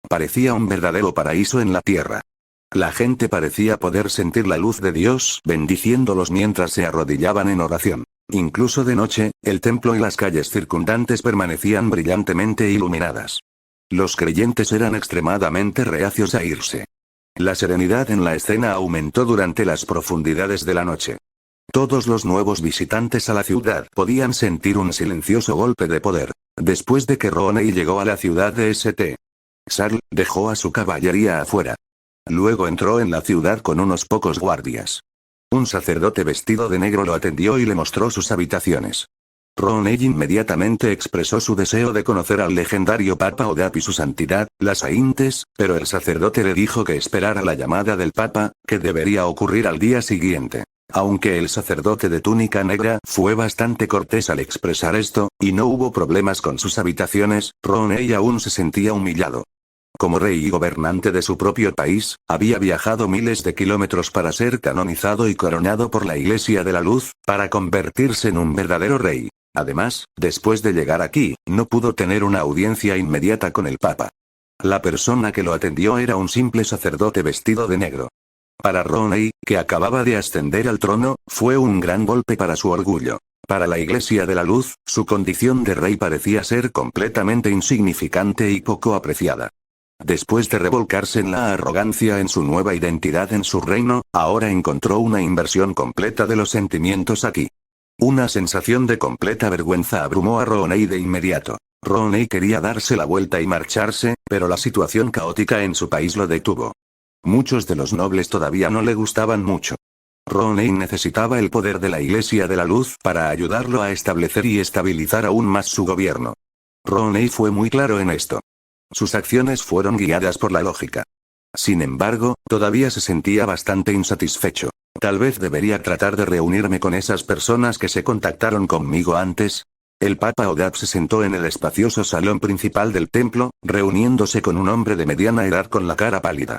Parecía un verdadero paraíso en la tierra. La gente parecía poder sentir la luz de Dios bendiciéndolos mientras se arrodillaban en oración. Incluso de noche, el templo y las calles circundantes permanecían brillantemente iluminadas. Los creyentes eran extremadamente reacios a irse. La serenidad en la escena aumentó durante las profundidades de la noche. Todos los nuevos visitantes a la ciudad podían sentir un silencioso golpe de poder. Después de que Roney llegó a la ciudad de St. Charles, dejó a su caballería afuera. Luego entró en la ciudad con unos pocos guardias. Un sacerdote vestido de negro lo atendió y le mostró sus habitaciones. Roney inmediatamente expresó su deseo de conocer al legendario Papa Odap y su santidad, las Aintes, pero el sacerdote le dijo que esperara la llamada del Papa, que debería ocurrir al día siguiente. Aunque el sacerdote de túnica negra fue bastante cortés al expresar esto, y no hubo problemas con sus habitaciones, Roney aún se sentía humillado. Como rey y gobernante de su propio país, había viajado miles de kilómetros para ser canonizado y coronado por la Iglesia de la Luz, para convertirse en un verdadero rey. Además, después de llegar aquí, no pudo tener una audiencia inmediata con el Papa. La persona que lo atendió era un simple sacerdote vestido de negro. Para Roney, que acababa de ascender al trono, fue un gran golpe para su orgullo. Para la Iglesia de la Luz, su condición de rey parecía ser completamente insignificante y poco apreciada. Después de revolcarse en la arrogancia en su nueva identidad en su reino, ahora encontró una inversión completa de los sentimientos aquí. Una sensación de completa vergüenza abrumó a Roney de inmediato. Roney quería darse la vuelta y marcharse, pero la situación caótica en su país lo detuvo. Muchos de los nobles todavía no le gustaban mucho. Roney necesitaba el poder de la Iglesia de la Luz para ayudarlo a establecer y estabilizar aún más su gobierno. Roney fue muy claro en esto. Sus acciones fueron guiadas por la lógica. Sin embargo, todavía se sentía bastante insatisfecho. Tal vez debería tratar de reunirme con esas personas que se contactaron conmigo antes. El Papa Odab se sentó en el espacioso salón principal del templo, reuniéndose con un hombre de mediana edad con la cara pálida.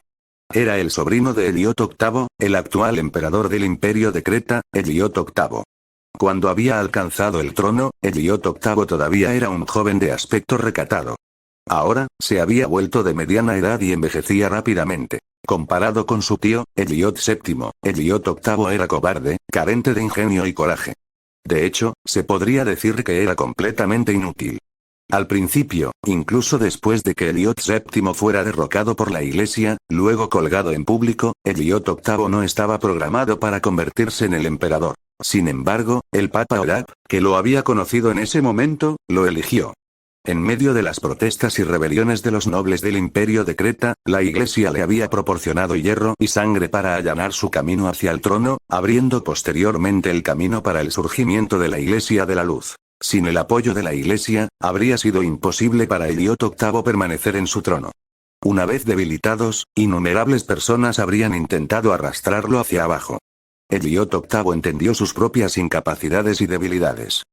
Era el sobrino de Eliot VIII, el actual emperador del Imperio de Creta, Eliot VIII. Cuando había alcanzado el trono, Eliot VIII todavía era un joven de aspecto recatado. Ahora, se había vuelto de mediana edad y envejecía rápidamente. Comparado con su tío, Eliot VII, Eliot VIII era cobarde, carente de ingenio y coraje. De hecho, se podría decir que era completamente inútil. Al principio, incluso después de que Eliot VII fuera derrocado por la Iglesia, luego colgado en público, Eliot VIII no estaba programado para convertirse en el emperador. Sin embargo, el Papa Odab, que lo había conocido en ese momento, lo eligió. En medio de las protestas y rebeliones de los nobles del Imperio de Creta, la Iglesia le había proporcionado hierro y sangre para allanar su camino hacia el trono, abriendo posteriormente el camino para el surgimiento de la Iglesia de la Luz. Sin el apoyo de la Iglesia, habría sido imposible para Eliot VIII permanecer en su trono. Una vez debilitados, innumerables personas habrían intentado arrastrarlo hacia abajo. Eliot VIII entendió sus propias incapacidades y debilidades.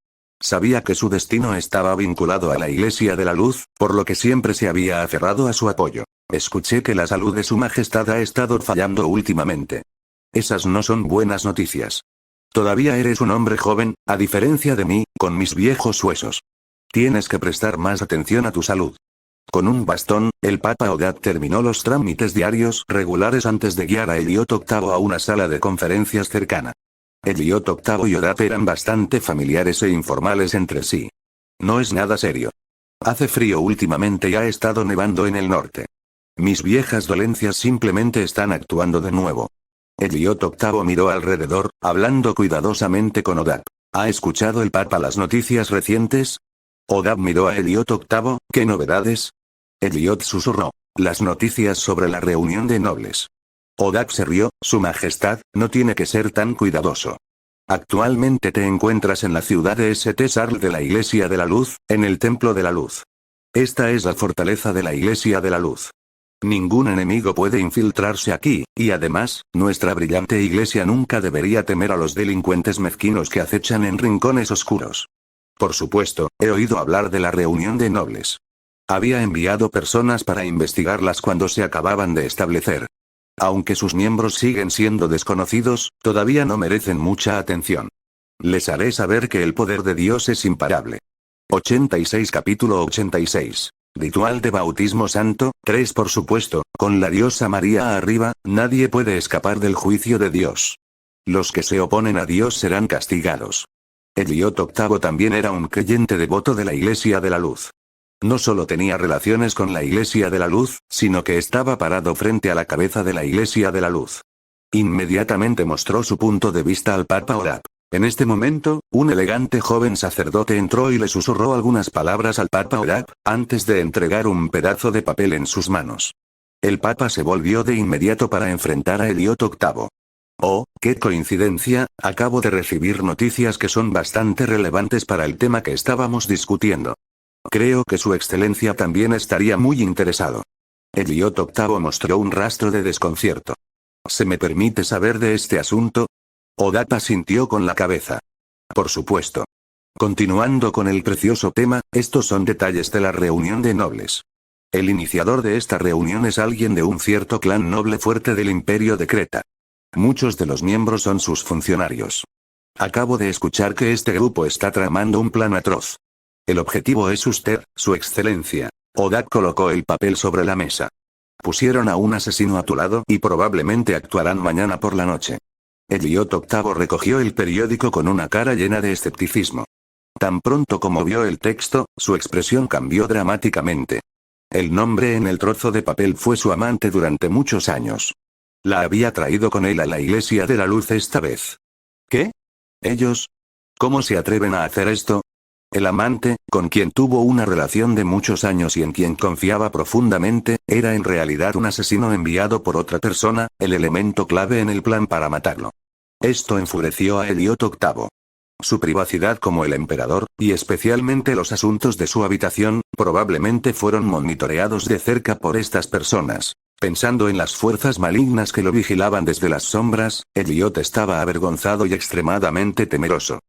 Sabía que su destino estaba vinculado a la Iglesia de la Luz, por lo que siempre se había aferrado a su apoyo. Escuché que la salud de su majestad ha estado fallando últimamente. Esas no son buenas noticias. Todavía eres un hombre joven, a diferencia de mí, con mis viejos huesos. Tienes que prestar más atención a tu salud. Con un bastón, el Papa Odab terminó los trámites diarios regulares antes de guiar a Eliot VIII a una sala de conferencias cercana. Eliot VIII y Odab eran bastante familiares e informales entre sí. No es nada serio. Hace frío últimamente y ha estado nevando en el norte. Mis viejas dolencias simplemente están actuando de nuevo. Eliot VIII miró alrededor, hablando cuidadosamente con Odab. ¿Ha escuchado el Papa las noticias recientes? Odab miró a Eliot VIII, ¿qué novedades? Eliot susurró. Las noticias sobre la reunión de nobles. Odab se rió, Su Majestad, no tiene que ser tan cuidadoso. Actualmente te encuentras en la ciudad de St. Charles de la Iglesia de la Luz, en el Templo de la Luz. Esta es la fortaleza de la Iglesia de la Luz. Ningún enemigo puede infiltrarse aquí, y además, nuestra brillante iglesia nunca debería temer a los delincuentes mezquinos que acechan en rincones oscuros. Por supuesto, he oído hablar de la reunión de nobles. Había enviado personas para investigarlas cuando se acababan de establecer. Aunque sus miembros siguen siendo desconocidos, todavía no merecen mucha atención. Les haré saber que el poder de Dios es imparable. 86 Capítulo 86. Ritual de bautismo santo, 3 Por supuesto, con la diosa María arriba, nadie puede escapar del juicio de Dios. Los que se oponen a Dios serán castigados. Eliot VIII también era un creyente devoto de la Iglesia de la Luz. No solo tenía relaciones con la Iglesia de la Luz, sino que estaba parado frente a la cabeza de la Iglesia de la Luz. Inmediatamente mostró su punto de vista al Papa Odab. En este momento, un elegante joven sacerdote entró y le susurró algunas palabras al Papa Odab, antes de entregar un pedazo de papel en sus manos. El Papa se volvió de inmediato para enfrentar a Eliot VIII. Oh, qué coincidencia, acabo de recibir noticias que son bastante relevantes para el tema que estábamos discutiendo. Creo que su excelencia también estaría muy interesado. Eliot VIII mostró un rastro de desconcierto. ¿Se me permite saber de este asunto? Odab asintió con la cabeza. Por supuesto. Continuando con el precioso tema, estos son detalles de la reunión de nobles. El iniciador de esta reunión es alguien de un cierto clan noble fuerte del Imperio de Creta. Muchos de los miembros son sus funcionarios. Acabo de escuchar que este grupo está tramando un plan atroz. El objetivo es usted, su excelencia. Odab colocó el papel sobre la mesa. Pusieron a un asesino a tu lado y probablemente actuarán mañana por la noche. Eliot VIII recogió el periódico con una cara llena de escepticismo. Tan pronto como vio el texto, su expresión cambió dramáticamente. El nombre en el trozo de papel fue su amante durante muchos años. La había traído con él a la Iglesia de la Luz esta vez. ¿Qué? ¿Ellos? ¿Cómo se atreven a hacer esto? El amante, con quien tuvo una relación de muchos años y en quien confiaba profundamente, era en realidad un asesino enviado por otra persona, el elemento clave en el plan para matarlo. Esto enfureció a Eliot VIII. Su privacidad como el emperador, y especialmente los asuntos de su habitación, probablemente fueron monitoreados de cerca por estas personas. Pensando en las fuerzas malignas que lo vigilaban desde las sombras, Elliot estaba avergonzado y extremadamente temeroso.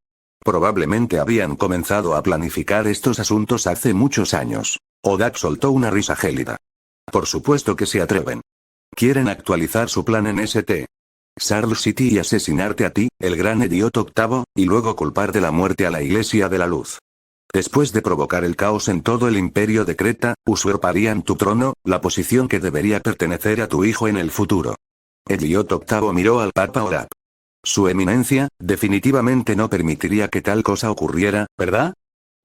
Probablemente habían comenzado a planificar estos asuntos hace muchos años. Odap soltó una risa gélida. Por supuesto que se atreven. Quieren actualizar su plan en St. Charles City y asesinarte a ti, el gran Elliot VIII, y luego culpar de la muerte a la Iglesia de la Luz. Después de provocar el caos en todo el imperio de Creta, usurparían tu trono, la posición que debería pertenecer a tu hijo en el futuro. Elliot VIII miró al Papa Odap. Su eminencia, definitivamente no permitiría que tal cosa ocurriera, ¿verdad?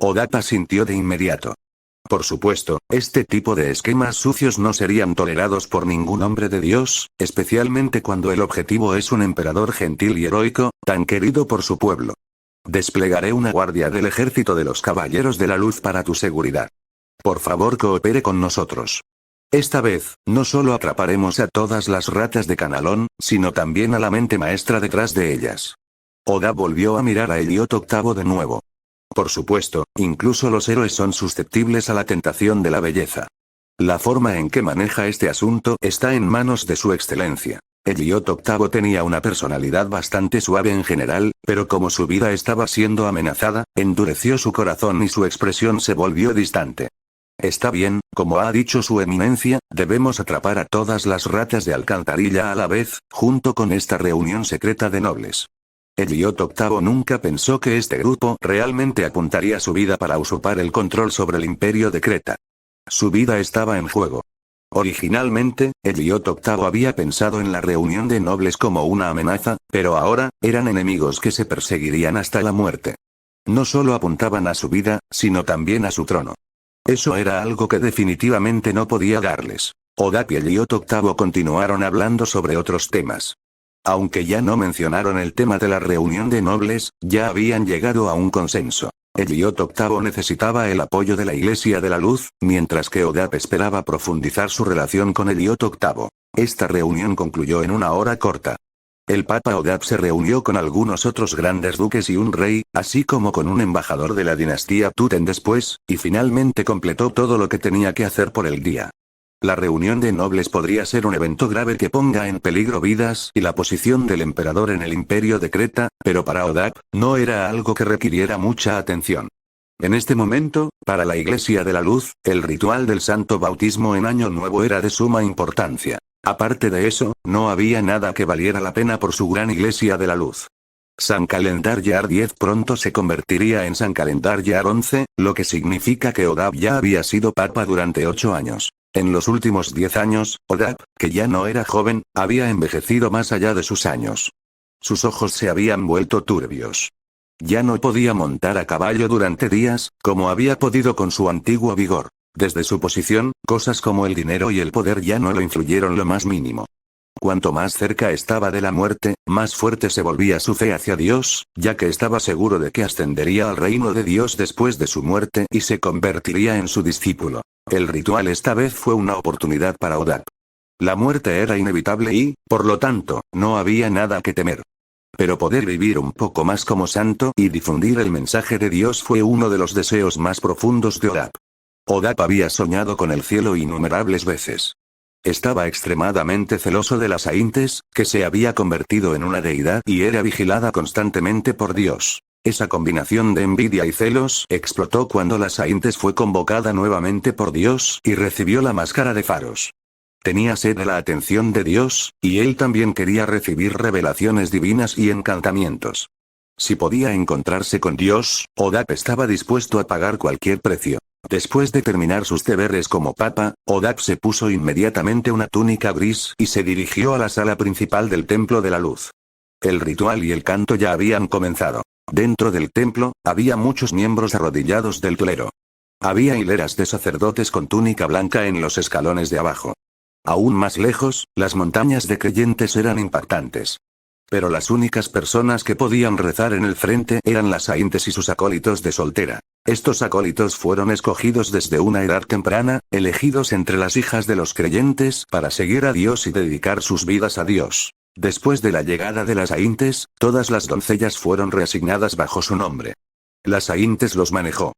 Odap asintió de inmediato. Por supuesto, este tipo de esquemas sucios no serían tolerados por ningún hombre de Dios, especialmente cuando el objetivo es un emperador gentil y heroico, tan querido por su pueblo. Desplegaré una guardia del ejército de los Caballeros de la Luz para tu seguridad. Por favor, coopere con nosotros. Esta vez, no solo atraparemos a todas las ratas de Canalón, sino también a la mente maestra detrás de ellas. Oda volvió a mirar a Elliot VIII de nuevo. Por supuesto, incluso los héroes son susceptibles a la tentación de la belleza. La forma en que maneja este asunto está en manos de su excelencia. Elliot VIII tenía una personalidad bastante suave en general, pero como su vida estaba siendo amenazada, endureció su corazón y su expresión se volvió distante. Está bien, como ha dicho su eminencia, debemos atrapar a todas las ratas de alcantarilla a la vez, junto con esta reunión secreta de nobles. Elliot VIII nunca pensó que este grupo realmente apuntaría su vida para usurpar el control sobre el imperio de Creta. Su vida estaba en juego. Originalmente, Elliot VIII había pensado en la reunión de nobles como una amenaza, pero ahora, eran enemigos que se perseguirían hasta la muerte. No solo apuntaban a su vida, sino también a su trono. Eso era algo que definitivamente no podía darles. Odap y Elliot VIII continuaron hablando sobre otros temas. Aunque ya no mencionaron el tema de la reunión de nobles, ya habían llegado a un consenso. Elliot VIII necesitaba el apoyo de la Iglesia de la Luz, mientras que Odap esperaba profundizar su relación con Elliot VIII. Esta reunión concluyó en una hora corta. El Papa Odap se reunió con algunos otros grandes duques y un rey, así como con un embajador de la dinastía Tuten después, y finalmente completó todo lo que tenía que hacer por el día. La reunión de nobles podría ser un evento grave que ponga en peligro vidas y la posición del emperador en el imperio de Creta, pero para Odap, no era algo que requiriera mucha atención. En este momento, para la Iglesia de la Luz, el ritual del Santo Bautismo en Año Nuevo era de suma importancia. Aparte de eso, no había nada que valiera la pena por su gran Iglesia de la Luz. San Calendar Year 10 pronto se convertiría en San Calendar Year 11, lo que significa que Odap ya había sido papa durante 8 años. En los últimos 10 años, Odap, que ya no era joven, había envejecido más allá de sus años. Sus ojos se habían vuelto turbios. Ya no podía montar a caballo durante días, como había podido con su antiguo vigor. Desde su posición, cosas como el dinero y el poder ya no lo influyeron lo más mínimo. Cuanto más cerca estaba de la muerte, más fuerte se volvía su fe hacia Dios, ya que estaba seguro de que ascendería al reino de Dios después de su muerte y se convertiría en su discípulo. El ritual esta vez fue una oportunidad para Odap. La muerte era inevitable y, por lo tanto, no había nada que temer. Pero poder vivir un poco más como santo y difundir el mensaje de Dios fue uno de los deseos más profundos de Odap. Odap había soñado con el cielo innumerables veces. Estaba extremadamente celoso de las Aintes, que se había convertido en una deidad y era vigilada constantemente por Dios. Esa combinación de envidia y celos explotó cuando la Aintes fue convocada nuevamente por Dios y recibió la máscara de Faros. Tenía sed de la atención de Dios, y él también quería recibir revelaciones divinas y encantamientos. Si podía encontrarse con Dios, Odap estaba dispuesto a pagar cualquier precio. Después de terminar sus deberes como papa, Odap se puso inmediatamente una túnica gris y se dirigió a la sala principal del Templo de la Luz. El ritual y el canto ya habían comenzado. Dentro del templo, había muchos miembros arrodillados del clero. Había hileras de sacerdotes con túnica blanca en los escalones de abajo. Aún más lejos, las montañas de creyentes eran impactantes. Pero las únicas personas que podían rezar en el frente eran las Aintes y sus acólitos de soltera. Estos acólitos fueron escogidos desde una edad temprana, elegidos entre las hijas de los creyentes para seguir a Dios y dedicar sus vidas a Dios. Después de la llegada de las Aintes, todas las doncellas fueron reasignadas bajo su nombre. Las Aintes los manejó.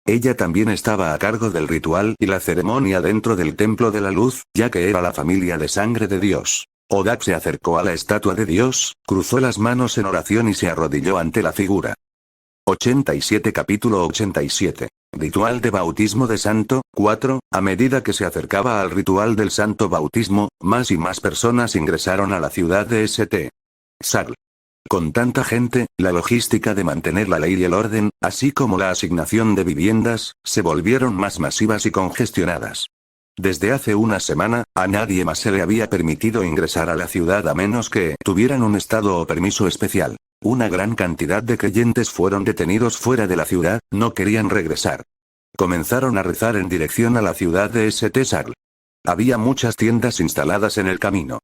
Ella también estaba a cargo del ritual y la ceremonia dentro del Templo de la Luz, ya que era la familia de sangre de Dios. Odak se acercó a la estatua de Dios, cruzó las manos en oración y se arrodilló ante la figura. 87 Capítulo 87. Ritual de bautismo de santo. 4. A medida que se acercaba al ritual del santo bautismo, más y más personas ingresaron a la ciudad de St. Saul. Con tanta gente, la logística de mantener la ley y el orden, así como la asignación de viviendas, se volvieron más masivas y congestionadas. Desde hace una semana, a nadie más se le había permitido ingresar a la ciudad a menos que tuvieran un estado o permiso especial. Una gran cantidad de creyentes fueron detenidos fuera de la ciudad, no querían regresar. Comenzaron a rezar en dirección a la ciudad de St. Saul. Había muchas tiendas instaladas en el camino.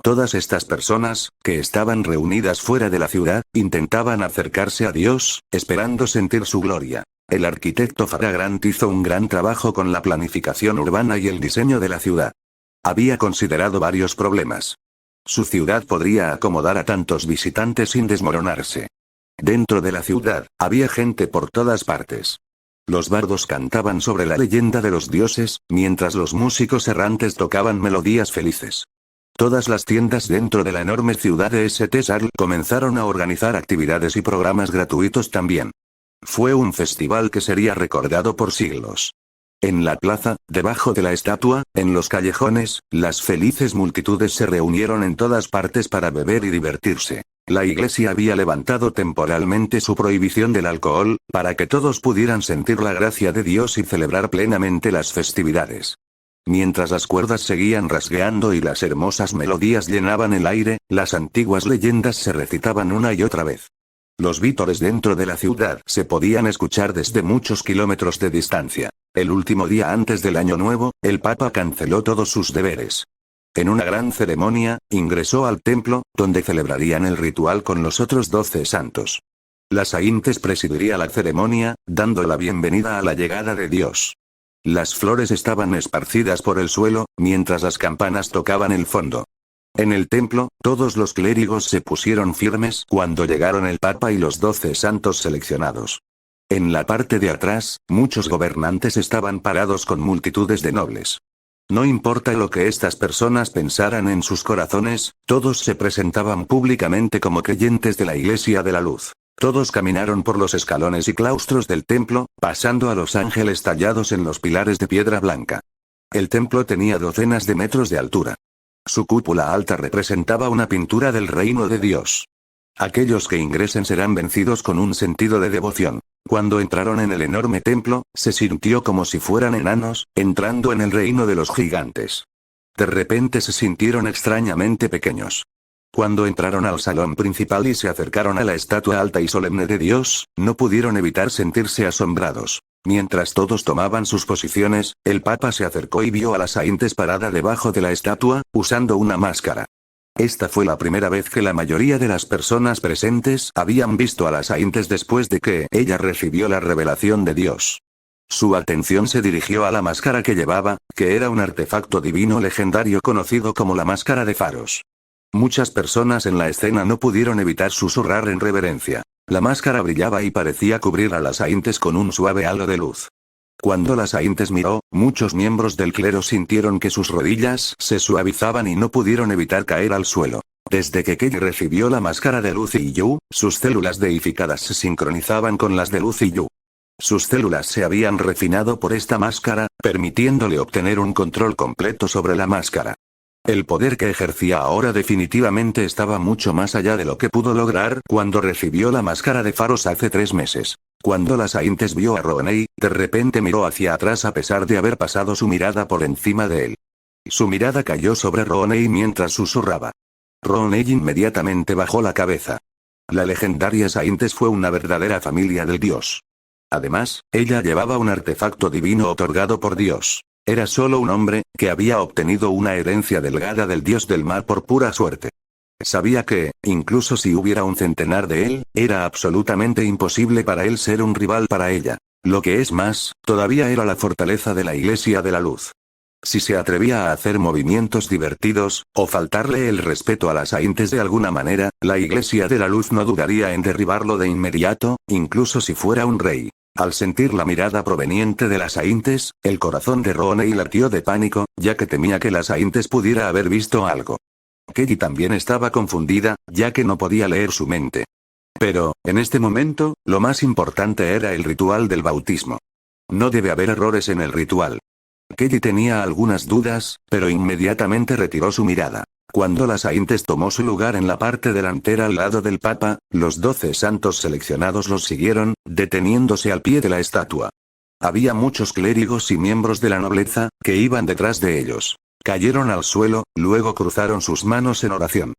Todas estas personas, que estaban reunidas fuera de la ciudad, intentaban acercarse a Dios, esperando sentir su gloria. El arquitecto Farah Grant hizo un gran trabajo con la planificación urbana y el diseño de la ciudad. Había considerado varios problemas. Su ciudad podría acomodar a tantos visitantes sin desmoronarse. Dentro de la ciudad, había gente por todas partes. Los bardos cantaban sobre la leyenda de los dioses, mientras los músicos errantes tocaban melodías felices. Todas las tiendas dentro de la enorme ciudad de St. Saul comenzaron a organizar actividades y programas gratuitos también. Fue un festival que sería recordado por siglos. En la plaza, debajo de la estatua, en los callejones, las felices multitudes se reunieron en todas partes para beber y divertirse. La iglesia había levantado temporalmente su prohibición del alcohol, para que todos pudieran sentir la gracia de Dios y celebrar plenamente las festividades. Mientras las cuerdas seguían rasgueando y las hermosas melodías llenaban el aire, las antiguas leyendas se recitaban una y otra vez. Los vítores dentro de la ciudad se podían escuchar desde muchos kilómetros de distancia. El último día antes del Año Nuevo, el Papa canceló todos sus deberes. En una gran ceremonia, ingresó al templo, donde celebrarían el ritual con los otros 12 santos. La Saintes presidiría la ceremonia, dando la bienvenida a la llegada de Dios. Las flores estaban esparcidas por el suelo, mientras las campanas tocaban el fondo. En el templo, todos los clérigos se pusieron firmes cuando llegaron el Papa y los 12 santos seleccionados. En la parte de atrás, muchos gobernantes estaban parados con multitudes de nobles. No importa lo que estas personas pensaran en sus corazones, todos se presentaban públicamente como creyentes de la Iglesia de la Luz. Todos caminaron por los escalones y claustros del templo, pasando a los ángeles tallados en los pilares de piedra blanca. El templo tenía docenas de metros de altura. Su cúpula alta representaba una pintura del reino de Dios. Aquellos que ingresen serán vencidos con un sentido de devoción. Cuando entraron en el enorme templo, se sintió como si fueran enanos, entrando en el reino de los gigantes. De repente se sintieron extrañamente pequeños. Cuando entraron al salón principal y se acercaron a la estatua alta y solemne de Dios, no pudieron evitar sentirse asombrados. Mientras todos tomaban sus posiciones, el Papa se acercó y vio a la Saintes parada debajo de la estatua, usando una máscara. Esta fue la primera vez que la mayoría de las personas presentes habían visto a la Saintes después de que ella recibió la revelación de Dios. Su atención se dirigió a la máscara que llevaba, que era un artefacto divino legendario conocido como la máscara de faros. Muchas personas en la escena no pudieron evitar susurrar en reverencia. La máscara brillaba y parecía cubrir a las Saintes con un suave halo de luz. Cuando las Saintes miró, muchos miembros del clero sintieron que sus rodillas se suavizaban y no pudieron evitar caer al suelo. Desde que Kelly recibió la máscara de Luz y Yu, sus células deificadas se sincronizaban con las de Luz y Yu. Sus células se habían refinado por esta máscara, permitiéndole obtener un control completo sobre la máscara. El poder que ejercía ahora definitivamente estaba mucho más allá de lo que pudo lograr cuando recibió la máscara de faros hace 3 meses. Cuando la Saintes vio a Rooney, de repente miró hacia atrás a pesar de haber pasado su mirada por encima de él. Su mirada cayó sobre Rooney mientras susurraba. Rooney inmediatamente bajó la cabeza. La legendaria Saintes fue una verdadera familia del dios. Además, ella llevaba un artefacto divino otorgado por Dios. Era solo un hombre, que había obtenido una herencia delgada del dios del mar por pura suerte. Sabía que, incluso si hubiera un centenar de él, era absolutamente imposible para él ser un rival para ella. Lo que es más, todavía era la fortaleza de la Iglesia de la Luz. Si se atrevía a hacer movimientos divertidos, o faltarle el respeto a las Saintes de alguna manera, la Iglesia de la Luz no dudaría en derribarlo de inmediato, incluso si fuera un rey. Al sentir la mirada proveniente de las Aintes, el corazón de Ronnie latió de pánico, ya que temía que las Aintes pudiera haber visto algo. Kelly también estaba confundida, ya que no podía leer su mente. Pero, en este momento, lo más importante era el ritual del bautismo. No debe haber errores en el ritual. Kelly tenía algunas dudas, pero inmediatamente retiró su mirada. Cuando las Aintes tomó su lugar en la parte delantera al lado del Papa, los 12 santos seleccionados los siguieron, deteniéndose al pie de la estatua. Había muchos clérigos y miembros de la nobleza, que iban detrás de ellos. Cayeron al suelo, luego cruzaron sus manos en oración.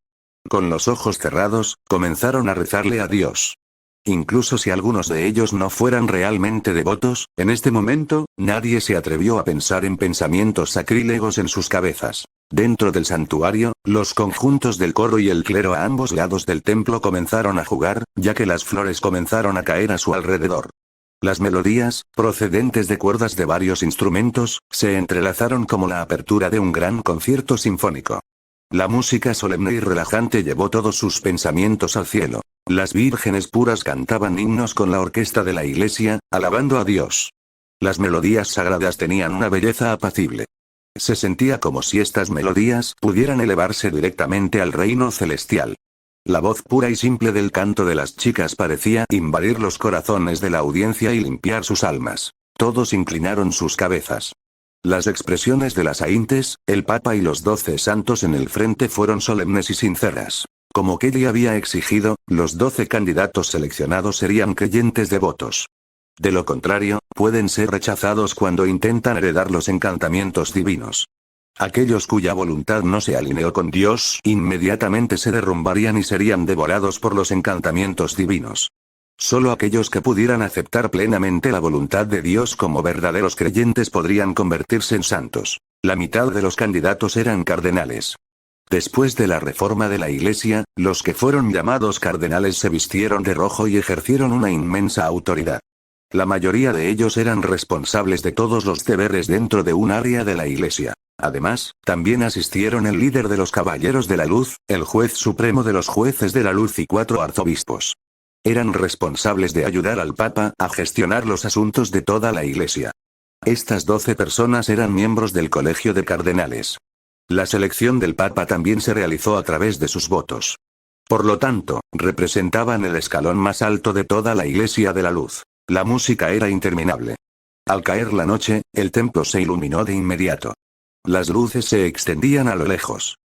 Con los ojos cerrados, comenzaron a rezarle a Dios. Incluso si algunos de ellos no fueran realmente devotos, en este momento, nadie se atrevió a pensar en pensamientos sacrílegos en sus cabezas. Dentro del santuario, los conjuntos del coro y el clero a ambos lados del templo comenzaron a jugar, ya que las flores comenzaron a caer a su alrededor. Las melodías, procedentes de cuerdas de varios instrumentos, se entrelazaron como la apertura de un gran concierto sinfónico. La música solemne y relajante llevó todos sus pensamientos al cielo. Las vírgenes puras cantaban himnos con la orquesta de la iglesia, alabando a Dios. Las melodías sagradas tenían una belleza apacible. Se sentía como si estas melodías pudieran elevarse directamente al reino celestial. La voz pura y simple del canto de las chicas parecía invadir los corazones de la audiencia y limpiar sus almas. Todos inclinaron sus cabezas. Las expresiones de las Aintes, el Papa y los 12 santos en el frente fueron solemnes y sinceras. Como Kelly había exigido, los 12 candidatos seleccionados serían creyentes devotos. De lo contrario, pueden ser rechazados cuando intentan heredar los encantamientos divinos. Aquellos cuya voluntad no se alineó con Dios, inmediatamente se derrumbarían y serían devorados por los encantamientos divinos. Solo aquellos que pudieran aceptar plenamente la voluntad de Dios como verdaderos creyentes podrían convertirse en santos. La mitad de los candidatos eran cardenales. Después de la reforma de la Iglesia, los que fueron llamados cardenales se vistieron de rojo y ejercieron una inmensa autoridad. La mayoría de ellos eran responsables de todos los deberes dentro de un área de la Iglesia. Además, también asistieron el líder de los Caballeros de la Luz, el juez supremo de los jueces de la Luz y 4 arzobispos. Eran responsables de ayudar al Papa a gestionar los asuntos de toda la Iglesia. Estas 12 personas eran miembros del Colegio de Cardenales. La selección del Papa también se realizó a través de sus votos. Por lo tanto, representaban el escalón más alto de toda la Iglesia de la Luz. La música era interminable. Al caer la noche, el templo se iluminó de inmediato. Las luces se extendían a lo lejos.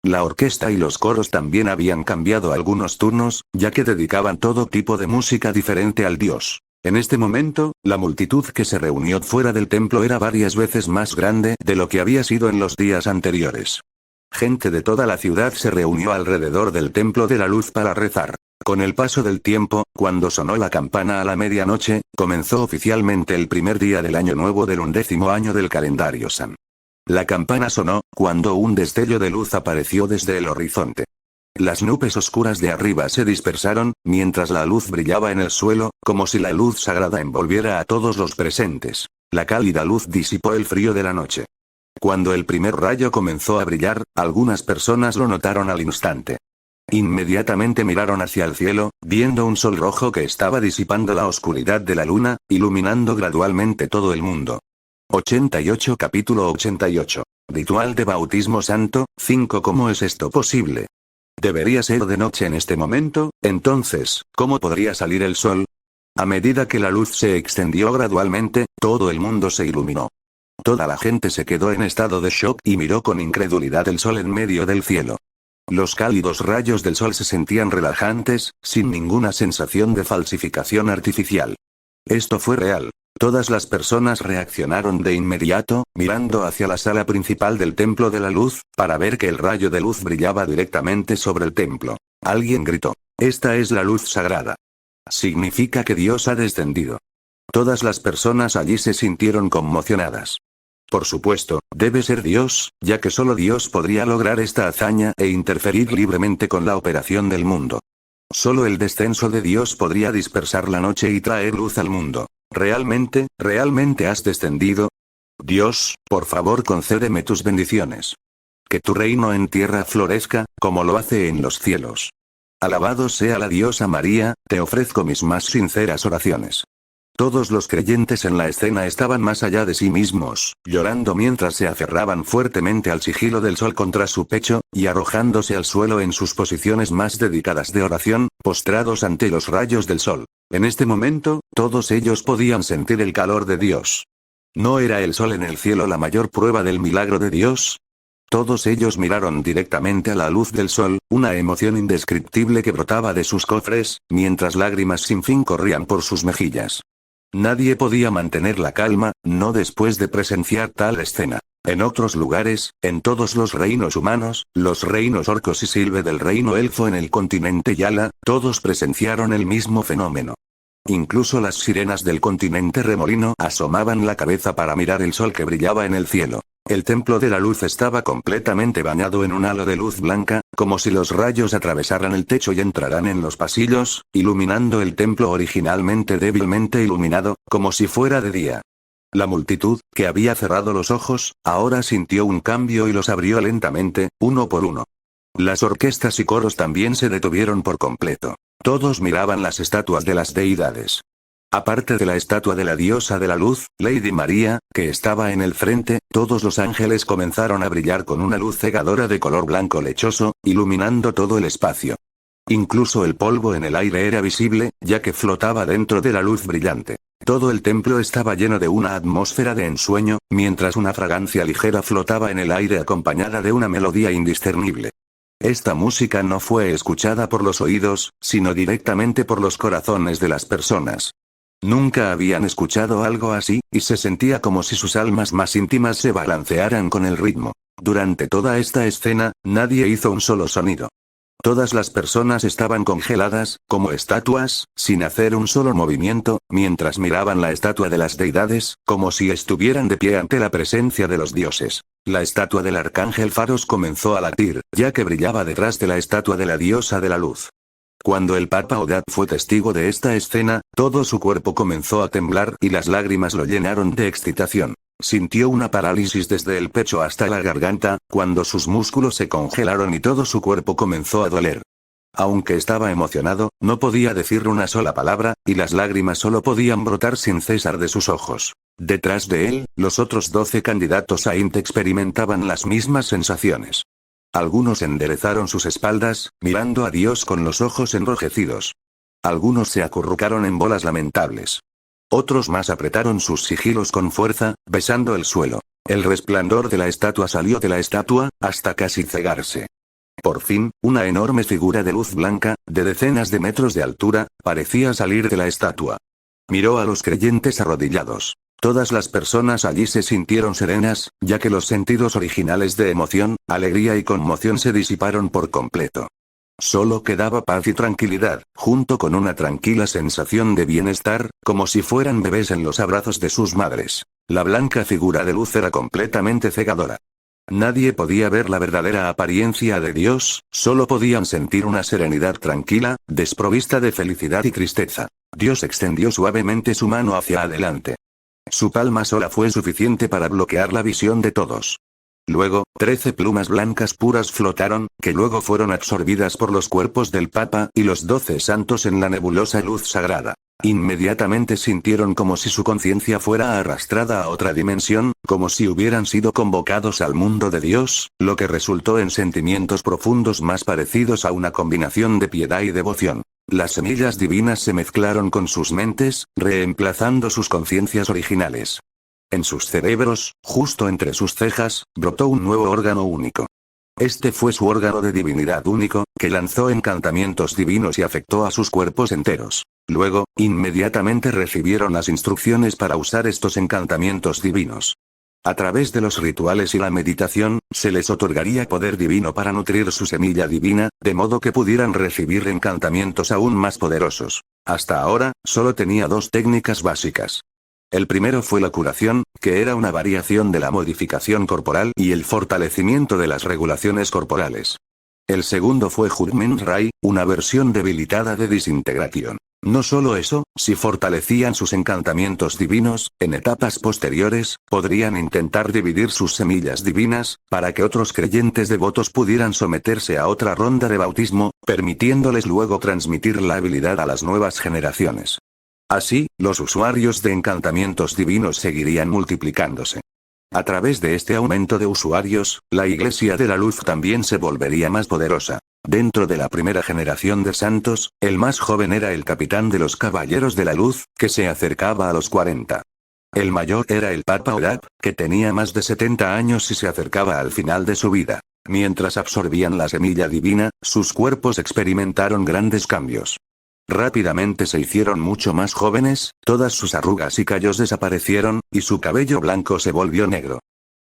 La orquesta y los coros también habían cambiado algunos turnos, ya que dedicaban todo tipo de música diferente al Dios. En este momento, la multitud que se reunió fuera del templo era varias veces más grande de lo que había sido en los días anteriores. Gente de toda la ciudad se reunió alrededor del templo de la luz para rezar. Con el paso del tiempo, cuando sonó la campana a la medianoche, comenzó oficialmente el primer día del año nuevo del 11º año del calendario San. La campana sonó, cuando un destello de luz apareció desde el horizonte. Las nubes oscuras de arriba se dispersaron, mientras la luz brillaba en el suelo, como si la luz sagrada envolviera a todos los presentes. La cálida luz disipó el frío de la noche. Cuando el primer rayo comenzó a brillar, algunas personas lo notaron al instante. Inmediatamente miraron hacia el cielo, viendo un sol rojo que estaba disipando la oscuridad de la luna, iluminando gradualmente todo el mundo. 88 Capítulo 88. Ritual de bautismo santo, 5. ¿Cómo es esto posible? Debería ser de noche en este momento, entonces, ¿cómo podría salir el sol? A medida que la luz se extendió gradualmente, todo el mundo se iluminó. Toda la gente se quedó en estado de shock y miró con incredulidad el sol en medio del cielo. Los cálidos rayos del sol se sentían relajantes, sin ninguna sensación de falsificación artificial. Esto fue real. Todas las personas reaccionaron de inmediato, mirando hacia la sala principal del Templo de la Luz, para ver que el rayo de luz brillaba directamente sobre el templo. Alguien gritó: «Esta es la luz sagrada. Significa que Dios ha descendido». Todas las personas allí se sintieron conmocionadas. Por supuesto, debe ser Dios, ya que solo Dios podría lograr esta hazaña e interferir libremente con la operación del mundo. Solo el descenso de Dios podría dispersar la noche y traer luz al mundo. ¿Realmente has descendido? Dios, por favor concédeme tus bendiciones. Que tu reino en tierra florezca, como lo hace en los cielos. Alabado sea la diosa María, te ofrezco mis más sinceras oraciones. Todos los creyentes en la escena estaban más allá de sí mismos, llorando mientras se aferraban fuertemente al sigilo del sol contra su pecho, y arrojándose al suelo en sus posiciones más dedicadas de oración, postrados ante los rayos del sol. En este momento, todos ellos podían sentir el calor de Dios. ¿No era el sol en el cielo la mayor prueba del milagro de Dios? Todos ellos miraron directamente a la luz del sol, una emoción indescriptible que brotaba de sus cofres, mientras lágrimas sin fin corrían por sus mejillas. Nadie podía mantener la calma, no después de presenciar tal escena. En otros lugares, en todos los reinos humanos, los reinos orcos y Silve del reino elfo en el continente Yala, todos presenciaron el mismo fenómeno. Incluso las sirenas del continente remolino asomaban la cabeza para mirar el sol que brillaba en el cielo. El templo de la luz estaba completamente bañado en un halo de luz blanca, como si los rayos atravesaran el techo y entraran en los pasillos, iluminando el templo originalmente débilmente iluminado, como si fuera de día. La multitud, que había cerrado los ojos, ahora sintió un cambio y los abrió lentamente, uno por uno. Las orquestas y coros también se detuvieron por completo. Todos miraban las estatuas de las deidades. Aparte de la estatua de la diosa de la luz, Lady María, que estaba en el frente, todos los ángeles comenzaron a brillar con una luz cegadora de color blanco lechoso, iluminando todo el espacio. Incluso el polvo en el aire era visible, ya que flotaba dentro de la luz brillante. Todo el templo estaba lleno de una atmósfera de ensueño, mientras una fragancia ligera flotaba en el aire acompañada de una melodía indiscernible. Esta música no fue escuchada por los oídos, sino directamente por los corazones de las personas. Nunca habían escuchado algo así, y se sentía como si sus almas más íntimas se balancearan con el ritmo. Durante toda esta escena, nadie hizo un solo sonido. Todas las personas estaban congeladas, como estatuas, sin hacer un solo movimiento, mientras miraban la estatua de las deidades, como si estuvieran de pie ante la presencia de los dioses. La estatua del arcángel Faros comenzó a latir, ya que brillaba detrás de la estatua de la diosa de la luz. Cuando el Papa Odad fue testigo de esta escena, todo su cuerpo comenzó a temblar y las lágrimas lo llenaron de excitación. Sintió una parálisis desde el pecho hasta la garganta, cuando sus músculos se congelaron y todo su cuerpo comenzó a doler. Aunque estaba emocionado, no podía decir una sola palabra, y las lágrimas solo podían brotar sin cesar de sus ojos. Detrás de él, los otros 12 candidatos a INT experimentaban las mismas sensaciones. Algunos enderezaron sus espaldas, mirando a Dios con los ojos enrojecidos. Algunos se acurrucaron en bolas lamentables. Otros más apretaron sus sigilos con fuerza, besando el suelo. El resplandor de la estatua salió de la estatua, hasta casi cegarse. Por fin, una enorme figura de luz blanca, de decenas de metros de altura, parecía salir de la estatua. Miró a los creyentes arrodillados. Todas las personas allí se sintieron serenas, ya que los sentidos originales de emoción, alegría y conmoción se disiparon por completo. Solo quedaba paz y tranquilidad, junto con una tranquila sensación de bienestar, como si fueran bebés en los abrazos de sus madres. La blanca figura de luz era completamente cegadora. Nadie podía ver la verdadera apariencia de Dios, solo podían sentir una serenidad tranquila, desprovista de felicidad y tristeza. Dios extendió suavemente su mano hacia adelante. Su palma sola fue suficiente para bloquear la visión de todos. Luego, 13 plumas blancas puras flotaron, que luego fueron absorbidas por los cuerpos del Papa y los 12 santos en la nebulosa luz sagrada. Inmediatamente sintieron como si su conciencia fuera arrastrada a otra dimensión, como si hubieran sido convocados al mundo de Dios, lo que resultó en sentimientos profundos más parecidos a una combinación de piedad y devoción. Las semillas divinas se mezclaron con sus mentes, reemplazando sus conciencias originales. En sus cerebros, justo entre sus cejas, brotó un nuevo órgano único. Este fue su órgano de divinidad único, que lanzó encantamientos divinos y afectó a sus cuerpos enteros. Luego, inmediatamente recibieron las instrucciones para usar estos encantamientos divinos. A través de los rituales y la meditación, se les otorgaría poder divino para nutrir su semilla divina, de modo que pudieran recibir encantamientos aún más poderosos. Hasta ahora, solo tenía 2 técnicas básicas. El primero fue la curación, que era una variación de la modificación corporal y el fortalecimiento de las regulaciones corporales. El segundo fue Judgment Ray, una versión debilitada de desintegración. No solo eso, si fortalecían sus encantamientos divinos, en etapas posteriores, podrían intentar dividir sus semillas divinas, para que otros creyentes devotos pudieran someterse a otra ronda de bautismo, permitiéndoles luego transmitir la habilidad a las nuevas generaciones. Así, los usuarios de encantamientos divinos seguirían multiplicándose. A través de este aumento de usuarios, la Iglesia de la Luz también se volvería más poderosa. Dentro de la primera generación de santos, el más joven era el capitán de los Caballeros de la Luz, que se acercaba a los 40. El mayor era el Papa Olaf, que tenía más de 70 años y se acercaba al final de su vida. Mientras absorbían la semilla divina, sus cuerpos experimentaron grandes cambios. Rápidamente se hicieron mucho más jóvenes, todas sus arrugas y callos desaparecieron, y su cabello blanco se volvió negro.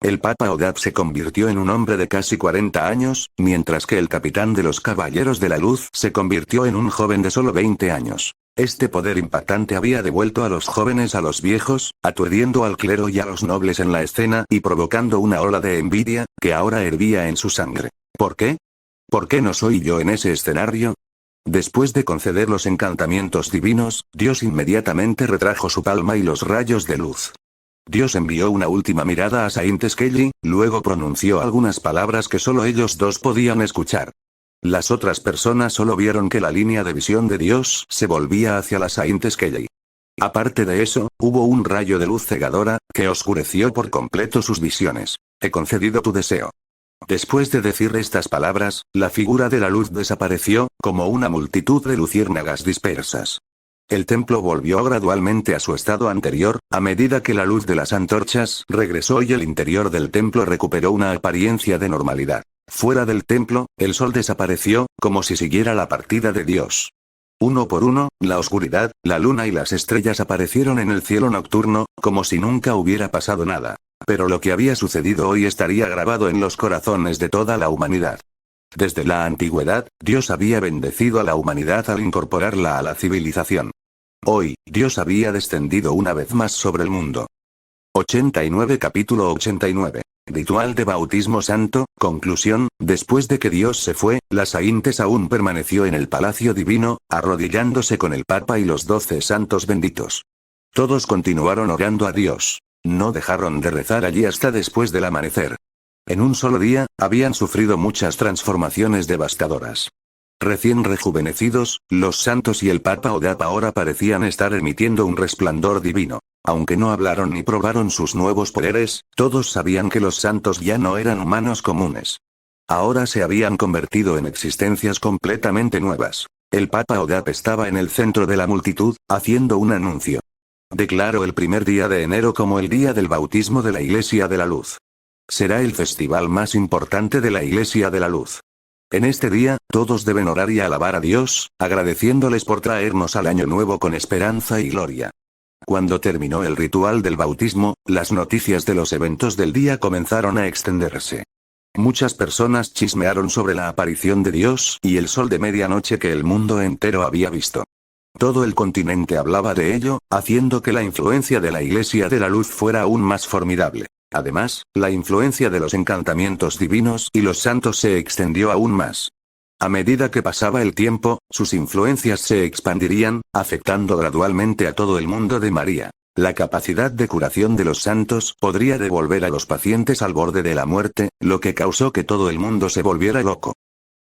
El Papa Olaf se convirtió en un hombre de casi 40 años, mientras que el capitán de los Caballeros de la Luz se convirtió en un joven de solo 20 años. Este poder impactante había devuelto a los jóvenes a los viejos, aturdiendo al clero y a los nobles en la escena y provocando una ola de envidia, que ahora hervía en su sangre. ¿Por qué? ¿Por qué no soy yo en ese escenario? Después de conceder los encantamientos divinos, Dios inmediatamente retrajo su palma y los rayos de luz. Dios envió una última mirada a Saint Skelly, luego pronunció algunas palabras que solo ellos dos podían escuchar. Las otras personas solo vieron que la línea de visión de Dios se volvía hacia la Saint Skelly. Aparte de eso, hubo un rayo de luz cegadora, que oscureció por completo sus visiones. He concedido tu deseo. Después de decir estas palabras, la figura de la luz desapareció, como una multitud de luciérnagas dispersas. El templo volvió gradualmente a su estado anterior, a medida que la luz de las antorchas regresó y el interior del templo recuperó una apariencia de normalidad. Fuera del templo, el sol desapareció, como si siguiera la partida de Dios. Uno por uno, la oscuridad, la luna y las estrellas aparecieron en el cielo nocturno, como si nunca hubiera pasado nada. Pero lo que había sucedido hoy estaría grabado en los corazones de toda la humanidad. Desde la antigüedad, Dios había bendecido a la humanidad al incorporarla a la civilización. Hoy, Dios había descendido una vez más sobre el mundo. 89 Capítulo 89. Ritual de bautismo santo. Conclusión: después de que Dios se fue, la Saintes aún permaneció en el palacio divino, arrodillándose con el Papa y los 12 santos benditos. Todos continuaron orando a Dios. No dejaron de rezar allí hasta después del amanecer. En un solo día, habían sufrido muchas transformaciones devastadoras. Recién rejuvenecidos, los santos y el Papa Olaf ahora parecían estar emitiendo un resplandor divino. Aunque no hablaron ni probaron sus nuevos poderes, todos sabían que los santos ya no eran humanos comunes. Ahora se habían convertido en existencias completamente nuevas. El Papa Olaf estaba en el centro de la multitud, haciendo un anuncio. Declaró el primer día de enero como el día del bautismo de la Iglesia de la Luz. Será el festival más importante de la Iglesia de la Luz. En este día, todos deben orar y alabar a Dios, agradeciéndoles por traernos al año nuevo con esperanza y gloria. Cuando terminó el ritual del bautismo, las noticias de los eventos del día comenzaron a extenderse. Muchas personas chismearon sobre la aparición de Dios y el sol de medianoche que el mundo entero había visto. Todo el continente hablaba de ello, haciendo que la influencia de la Iglesia de la Luz fuera aún más formidable. Además, la influencia de los encantamientos divinos y los santos se extendió aún más. A medida que pasaba el tiempo, sus influencias se expandirían, afectando gradualmente a todo el mundo de María. La capacidad de curación de los santos podría devolver a los pacientes al borde de la muerte, lo que causó que todo el mundo se volviera loco.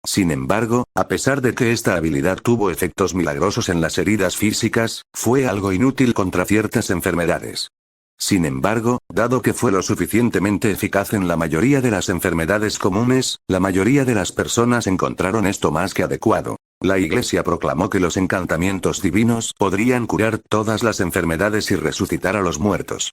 Sin embargo, a pesar de que esta habilidad tuvo efectos milagrosos en las heridas físicas, fue algo inútil contra ciertas enfermedades. Sin embargo, dado que fue lo suficientemente eficaz en la mayoría de las enfermedades comunes, la mayoría de las personas encontraron esto más que adecuado. La Iglesia proclamó que los encantamientos divinos podrían curar todas las enfermedades y resucitar a los muertos.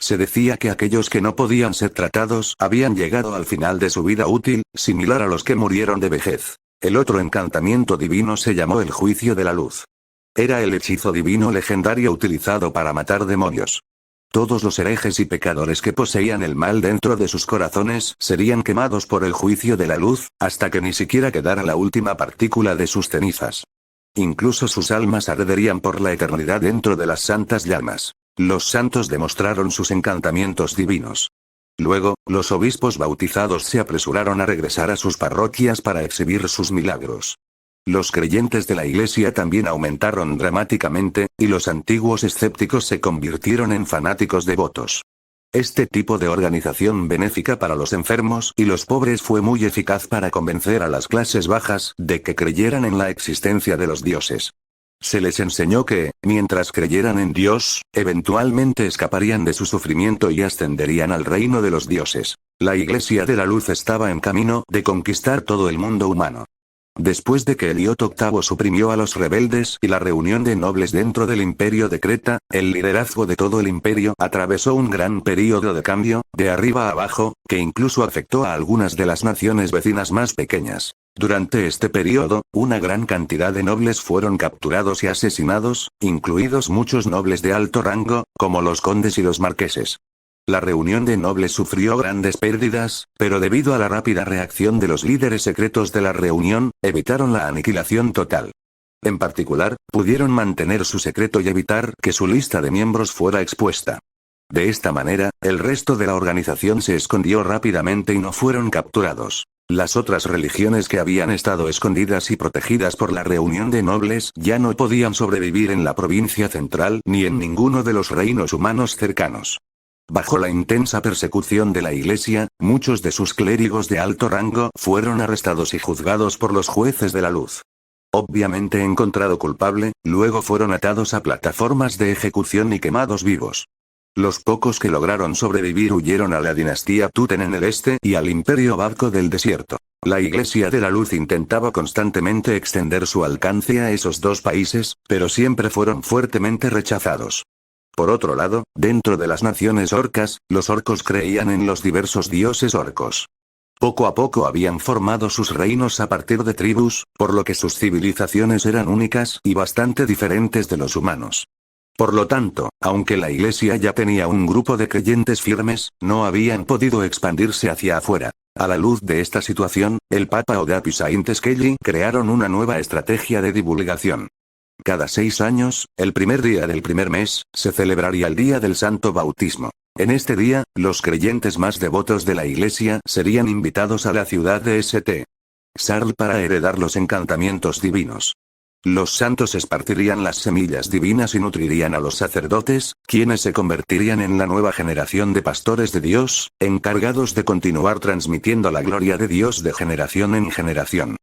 Se decía que aquellos que no podían ser tratados habían llegado al final de su vida útil, similar a los que murieron de vejez. El otro encantamiento divino se llamó el Juicio de la Luz. Era el hechizo divino legendario utilizado para matar demonios. Todos los herejes y pecadores que poseían el mal dentro de sus corazones serían quemados por el juicio de la luz, hasta que ni siquiera quedara la última partícula de sus cenizas. Incluso sus almas arderían por la eternidad dentro de las santas llamas. Los santos demostraron sus encantamientos divinos. Luego, los obispos bautizados se apresuraron a regresar a sus parroquias para exhibir sus milagros. Los creyentes de la Iglesia también aumentaron dramáticamente, y los antiguos escépticos se convirtieron en fanáticos devotos. Este tipo de organización benéfica para los enfermos y los pobres fue muy eficaz para convencer a las clases bajas de que creyeran en la existencia de los dioses. Se les enseñó que, mientras creyeran en Dios, eventualmente escaparían de su sufrimiento y ascenderían al reino de los dioses. La Iglesia de la Luz estaba en camino de conquistar todo el mundo humano. Después de que Eliot VIII suprimió a los rebeldes y la reunión de nobles dentro del imperio de Creta, el liderazgo de todo el imperio atravesó un gran período de cambio, de arriba a abajo, que incluso afectó a algunas de las naciones vecinas más pequeñas. Durante este periodo, una gran cantidad de nobles fueron capturados y asesinados, incluidos muchos nobles de alto rango, como los condes y los marqueses. La reunión de nobles sufrió grandes pérdidas, pero debido a la rápida reacción de los líderes secretos de la reunión, evitaron la aniquilación total. En particular, pudieron mantener su secreto y evitar que su lista de miembros fuera expuesta. De esta manera, el resto de la organización se escondió rápidamente y no fueron capturados. Las otras religiones que habían estado escondidas y protegidas por la reunión de nobles ya no podían sobrevivir en la provincia central ni en ninguno de los reinos humanos cercanos. Bajo la intensa persecución de la Iglesia, muchos de sus clérigos de alto rango fueron arrestados y juzgados por los jueces de la luz. Obviamente encontrado culpable, luego fueron atados a plataformas de ejecución y quemados vivos. Los pocos que lograron sobrevivir huyeron a la dinastía Tuten en el este y al imperio Babco del desierto. La Iglesia de la Luz intentaba constantemente extender su alcance a esos dos países, pero siempre fueron fuertemente rechazados. Por otro lado, dentro de las naciones orcas, los orcos creían en los diversos dioses orcos. Poco a poco habían formado sus reinos a partir de tribus, por lo que sus civilizaciones eran únicas y bastante diferentes de los humanos. Por lo tanto, aunque la Iglesia ya tenía un grupo de creyentes firmes, no habían podido expandirse hacia afuera. A la luz de esta situación, el Papa Odap y Saint Skelly crearon una nueva estrategia de divulgación. Cada 6 años, el primer día del primer mes, se celebraría el Día del Santo Bautismo. En este día, los creyentes más devotos de la Iglesia serían invitados a la ciudad de St. Charles para heredar los encantamientos divinos. Los santos esparcirían las semillas divinas y nutrirían a los sacerdotes, quienes se convertirían en la nueva generación de pastores de Dios, encargados de continuar transmitiendo la gloria de Dios de generación en generación.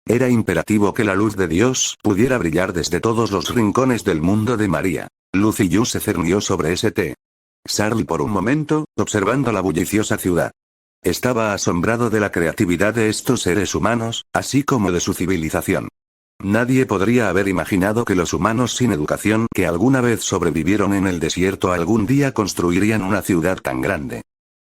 Era imperativo que la luz de Dios pudiera brillar desde todos los rincones del mundo de María. Lucy Yu se cernió sobre St. Charles por un momento, observando la bulliciosa ciudad. Estaba asombrado de la creatividad de estos seres humanos, así como de su civilización. Nadie podría haber imaginado que los humanos sin educación que alguna vez sobrevivieron en el desierto algún día construirían una ciudad tan grande.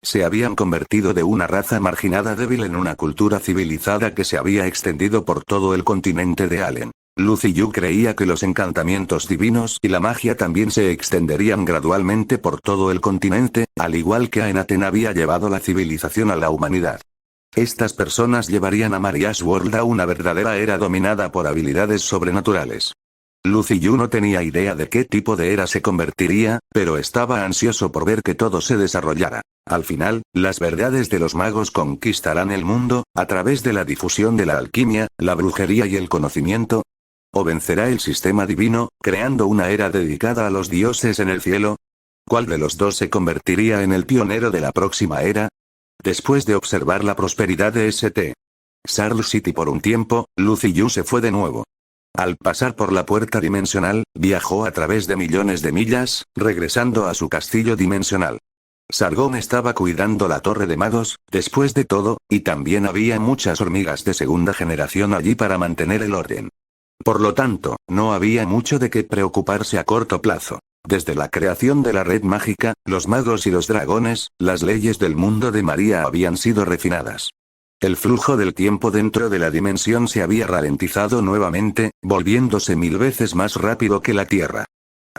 Se habían convertido de una raza marginada débil en una cultura civilizada que se había extendido por todo el continente de Allen. Lucy Yu creía que los encantamientos divinos y la magia también se extenderían gradualmente por todo el continente, al igual que Aenaten había llevado la civilización a la humanidad. Estas personas llevarían a Maria's World a una verdadera era dominada por habilidades sobrenaturales. Lucy Yu no tenía idea de qué tipo de era se convertiría, pero estaba ansioso por ver que todo se desarrollara. Al final, las verdades de los magos conquistarán el mundo, a través de la difusión de la alquimia, la brujería y el conocimiento. ¿O vencerá el sistema divino, creando una era dedicada a los dioses en el cielo? ¿Cuál de los dos se convertiría en el pionero de la próxima era? Después de observar la prosperidad de St. Charles City por un tiempo, Lucy Yu se fue de nuevo. Al pasar por la puerta dimensional, viajó a través de millones de millas, regresando a su castillo dimensional. Sargon estaba cuidando la torre de magos, después de todo, y también había muchas hormigas de segunda generación allí para mantener el orden. Por lo tanto, no había mucho de qué preocuparse a corto plazo. Desde la creación de la red mágica, los magos y los dragones, las leyes del mundo de María habían sido refinadas. El flujo del tiempo dentro de la dimensión se había ralentizado nuevamente, volviéndose 1000 veces más rápido que la Tierra.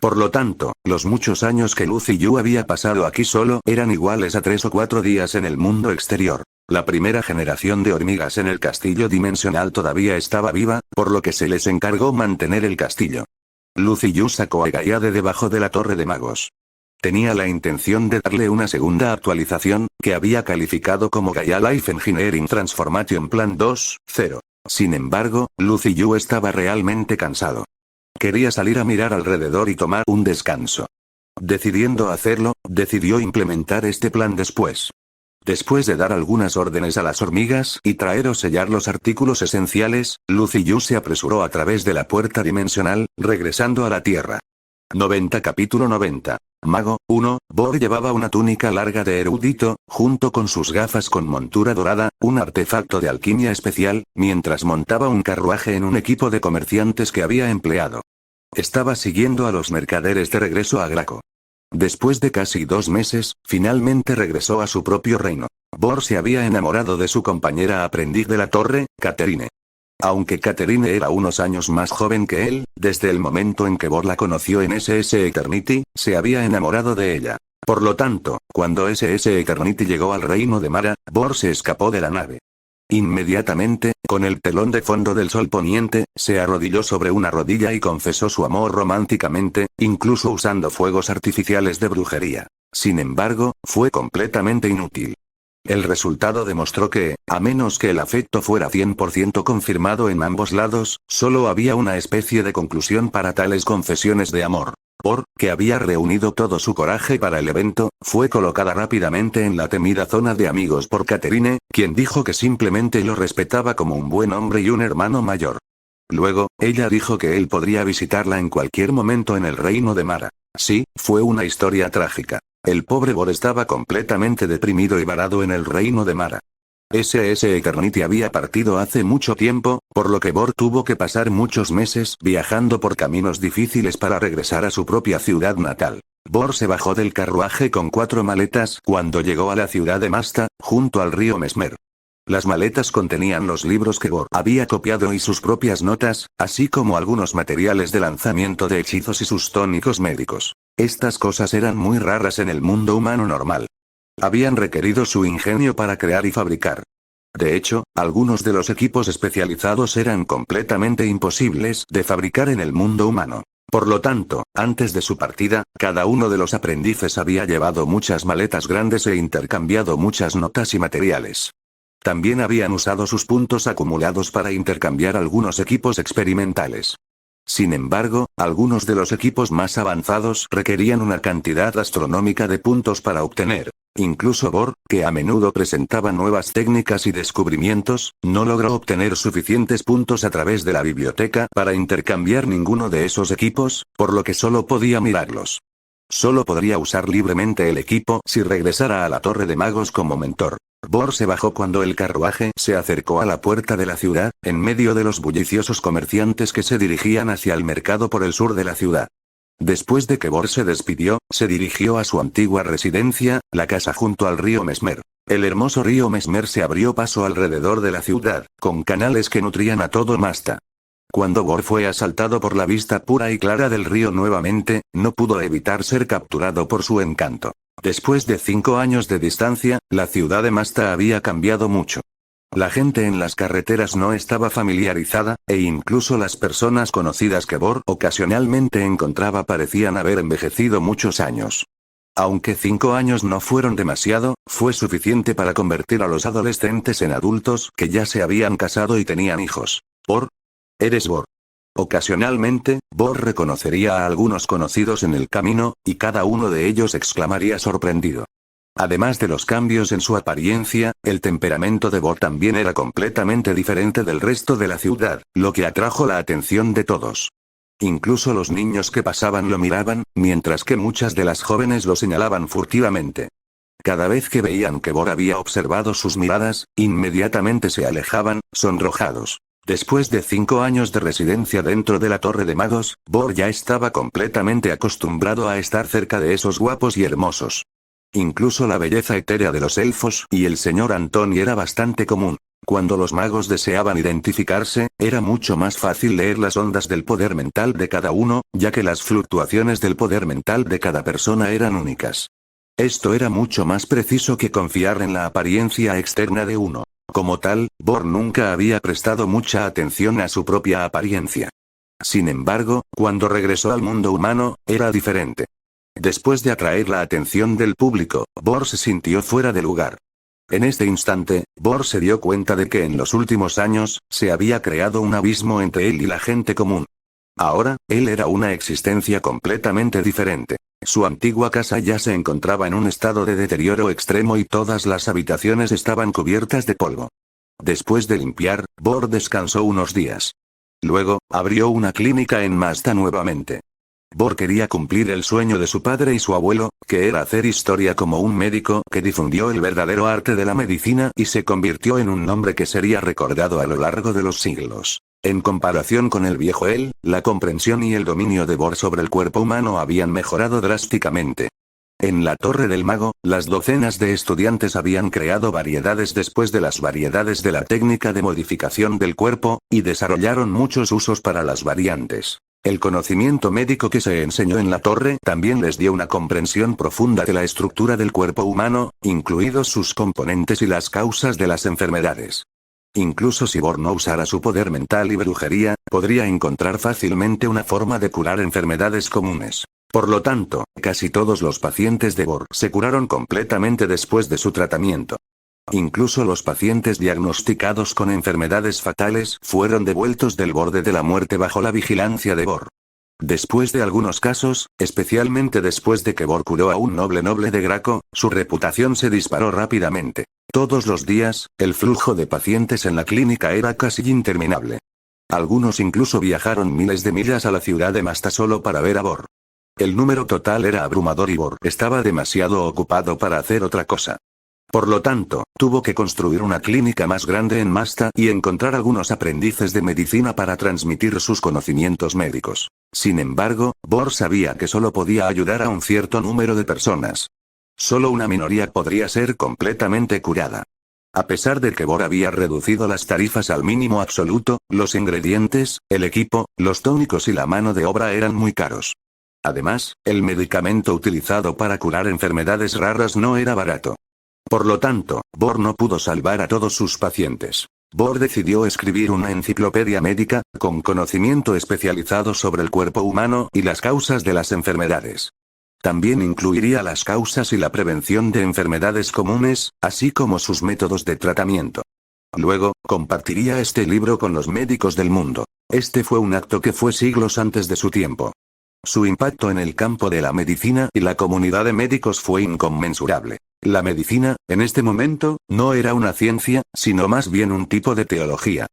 Por lo tanto, los muchos años que Lucy Yu había pasado aquí solo eran iguales a 3 o 4 días en el mundo exterior. La primera generación de hormigas en el castillo dimensional todavía estaba viva, por lo que se les encargó mantener el castillo. Lucy Yu sacó a Gaia de debajo de la torre de magos. Tenía la intención de darle una segunda actualización, que había calificado como Gaia Life Engineering Transformation Plan 2.0. Sin embargo, Lucy Yu estaba realmente cansado. Quería salir a mirar alrededor y tomar un descanso. Decidiendo hacerlo, decidió implementar este plan después. Después de dar algunas órdenes a las hormigas y traer o sellar los artículos esenciales, Lucy Yu se apresuró a través de la puerta dimensional, regresando a la Tierra. 90 Capítulo 90. Mago 1. Bor llevaba una túnica larga de erudito, junto con sus gafas con montura dorada, un artefacto de alquimia especial, mientras montaba un carruaje en un equipo de comerciantes que había empleado. Estaba siguiendo a los mercaderes de regreso a Graco. Después de casi 2 meses, finalmente regresó a su propio reino. Bor se había enamorado de su compañera aprendiz de la torre, Catherine. Aunque Catherine era unos años más joven que él, desde el momento en que Bor la conoció en SS Eternity, se había enamorado de ella. Por lo tanto, cuando SS Eternity llegó al reino de Mara, Bor se escapó de la nave. Inmediatamente, con el telón de fondo del sol poniente, se arrodilló sobre una rodilla y confesó su amor románticamente, incluso usando fuegos artificiales de brujería. Sin embargo, fue completamente inútil. El resultado demostró que, a menos que el afecto fuera 100% confirmado en ambos lados, solo había una especie de conclusión para tales confesiones de amor. Bor, que había reunido todo su coraje para el evento, fue colocada rápidamente en la temida zona de amigos por Catherine, quien dijo que simplemente lo respetaba como un buen hombre y un hermano mayor. Luego, ella dijo que él podría visitarla en cualquier momento en el reino de Mara. Sí, fue una historia trágica. El pobre Bor estaba completamente deprimido y varado en el reino de Mara. SS Eternity había partido hace mucho tiempo, por lo que Bor tuvo que pasar muchos meses viajando por caminos difíciles para regresar a su propia ciudad natal. Bor se bajó del carruaje con 4 maletas cuando llegó a la ciudad de Masta, junto al río Mesmer. Las maletas contenían los libros que Bor había copiado y sus propias notas, así como algunos materiales de lanzamiento de hechizos y sus tónicos médicos. Estas cosas eran muy raras en el mundo humano normal. Habían requerido su ingenio para crear y fabricar. De hecho, algunos de los equipos especializados eran completamente imposibles de fabricar en el mundo humano. Por lo tanto, antes de su partida, cada uno de los aprendices había llevado muchas maletas grandes e intercambiado muchas notas y materiales. También habían usado sus puntos acumulados para intercambiar algunos equipos experimentales. Sin embargo, algunos de los equipos más avanzados requerían una cantidad astronómica de puntos para obtener. Incluso Bor, que a menudo presentaba nuevas técnicas y descubrimientos, no logró obtener suficientes puntos a través de la biblioteca para intercambiar ninguno de esos equipos, por lo que solo podía mirarlos. Solo podría usar libremente el equipo si regresara a la Torre de Magos como mentor. Bor se bajó cuando el carruaje se acercó a la puerta de la ciudad, en medio de los bulliciosos comerciantes que se dirigían hacia el mercado por el sur de la ciudad. Después de que Bor se despidió, se dirigió a su antigua residencia, la casa junto al río Mesmer. El hermoso río Mesmer se abrió paso alrededor de la ciudad, con canales que nutrían a todo Masta. Cuando Bor fue asaltado por la vista pura y clara del río nuevamente, no pudo evitar ser capturado por su encanto. Después de 5 años de distancia, la ciudad de Masta había cambiado mucho. La gente en las carreteras no estaba familiarizada, e incluso las personas conocidas que Bor ocasionalmente encontraba parecían haber envejecido muchos años. Aunque 5 años no fueron demasiado, fue suficiente para convertir a los adolescentes en adultos que ya se habían casado y tenían hijos. Bor. Eres Bor. Ocasionalmente, Bor reconocería a algunos conocidos en el camino, y cada uno de ellos exclamaría sorprendido. Además de los cambios en su apariencia, el temperamento de Bor también era completamente diferente del resto de la ciudad, lo que atrajo la atención de todos. Incluso los niños que pasaban lo miraban, mientras que muchas de las jóvenes lo señalaban furtivamente. Cada vez que veían que Bor había observado sus miradas, inmediatamente se alejaban, sonrojados. Después de 5 años de residencia dentro de la Torre de Magos, Bor ya estaba completamente acostumbrado a estar cerca de esos guapos y hermosos. Incluso la belleza etérea de los elfos y el señor Antoni era bastante común. Cuando los magos deseaban identificarse, era mucho más fácil leer las ondas del poder mental de cada uno, ya que las fluctuaciones del poder mental de cada persona eran únicas. Esto era mucho más preciso que confiar en la apariencia externa de uno. Como tal, Bor nunca había prestado mucha atención a su propia apariencia. Sin embargo, cuando regresó al mundo humano, era diferente. Después de atraer la atención del público, Bor se sintió fuera de lugar. En este instante, Bor se dio cuenta de que en los últimos años, se había creado un abismo entre él y la gente común. Ahora, él era una existencia completamente diferente. Su antigua casa ya se encontraba en un estado de deterioro extremo y todas las habitaciones estaban cubiertas de polvo. Después de limpiar, Bor descansó unos días. Luego, abrió una clínica en Mazda nuevamente. Bor quería cumplir el sueño de su padre y su abuelo, que era hacer historia como un médico que difundió el verdadero arte de la medicina y se convirtió en un nombre que sería recordado a lo largo de los siglos. En comparación con el viejo él, la comprensión y el dominio de Bor sobre el cuerpo humano habían mejorado drásticamente. En la Torre del Mago, las docenas de estudiantes habían creado variedades después de las variedades de la técnica de modificación del cuerpo, y desarrollaron muchos usos para las variantes. El conocimiento médico que se enseñó en la torre también les dio una comprensión profunda de la estructura del cuerpo humano, incluidos sus componentes y las causas de las enfermedades. Incluso si Bor no usara su poder mental y brujería, podría encontrar fácilmente una forma de curar enfermedades comunes. Por lo tanto, casi todos los pacientes de Bor se curaron completamente después de su tratamiento. Incluso los pacientes diagnosticados con enfermedades fatales fueron devueltos del borde de la muerte bajo la vigilancia de Bor. Después de algunos casos, especialmente después de que Bor curó a un noble de Graco, su reputación se disparó rápidamente. Todos los días, el flujo de pacientes en la clínica era casi interminable. Algunos incluso viajaron miles de millas a la ciudad de Mazda solo para ver a Bor. El número total era abrumador y Bor estaba demasiado ocupado para hacer otra cosa. Por lo tanto, tuvo que construir una clínica más grande en Mazda y encontrar algunos aprendices de medicina para transmitir sus conocimientos médicos. Sin embargo, Bor sabía que solo podía ayudar a un cierto número de personas. Solo una minoría podría ser completamente curada. A pesar de que Bor había reducido las tarifas al mínimo absoluto, los ingredientes, el equipo, los tónicos y la mano de obra eran muy caros. Además, el medicamento utilizado para curar enfermedades raras no era barato. Por lo tanto, Bor no pudo salvar a todos sus pacientes. Bor decidió escribir una enciclopedia médica, con conocimiento especializado sobre el cuerpo humano y las causas de las enfermedades. También incluiría las causas y la prevención de enfermedades comunes, así como sus métodos de tratamiento. Luego, compartiría este libro con los médicos del mundo. Este fue un acto que fue siglos antes de su tiempo. Su impacto en el campo de la medicina y la comunidad de médicos fue inconmensurable. La medicina, en este momento, no era una ciencia, sino más bien un tipo de teología.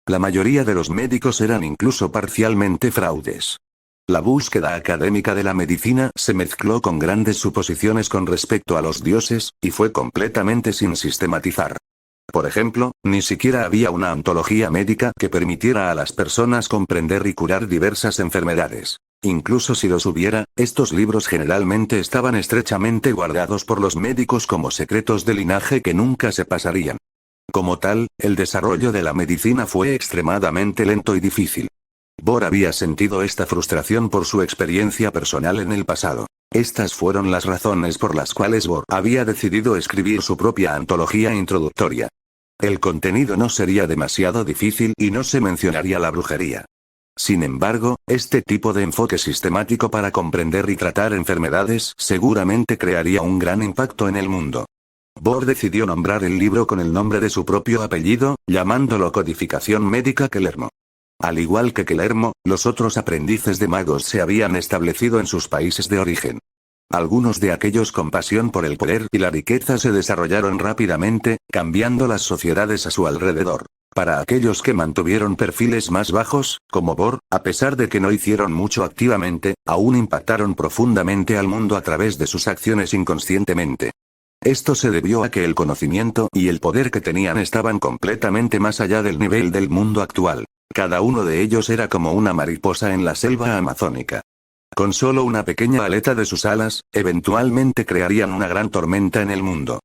La mayoría de los médicos eran incluso parcialmente fraudes. La búsqueda académica de la medicina se mezcló con grandes suposiciones con respecto a los dioses, y fue completamente sin sistematizar. Por ejemplo, ni siquiera había una ontología médica que permitiera a las personas comprender y curar diversas enfermedades. Incluso si los hubiera, estos libros generalmente estaban estrechamente guardados por los médicos como secretos de linaje que nunca se pasarían. Como tal, el desarrollo de la medicina fue extremadamente lento y difícil. Bor había sentido esta frustración por su experiencia personal en el pasado. Estas fueron las razones por las cuales Bor había decidido escribir su propia antología introductoria. El contenido no sería demasiado difícil y no se mencionaría la brujería. Sin embargo, este tipo de enfoque sistemático para comprender y tratar enfermedades seguramente crearía un gran impacto en el mundo. Bor decidió nombrar el libro con el nombre de su propio apellido, llamándolo Codificación Médica Kelermo. Al igual que Kelermo, los otros aprendices de magos se habían establecido en sus países de origen. Algunos de aquellos con pasión por el poder y la riqueza se desarrollaron rápidamente, cambiando las sociedades a su alrededor. Para aquellos que mantuvieron perfiles más bajos, como Bor, a pesar de que no hicieron mucho activamente, aún impactaron profundamente al mundo a través de sus acciones inconscientemente. Esto se debió a que el conocimiento y el poder que tenían estaban completamente más allá del nivel del mundo actual. Cada uno de ellos era como una mariposa en la selva amazónica. Con solo una pequeña aleta de sus alas, eventualmente crearían una gran tormenta en el mundo.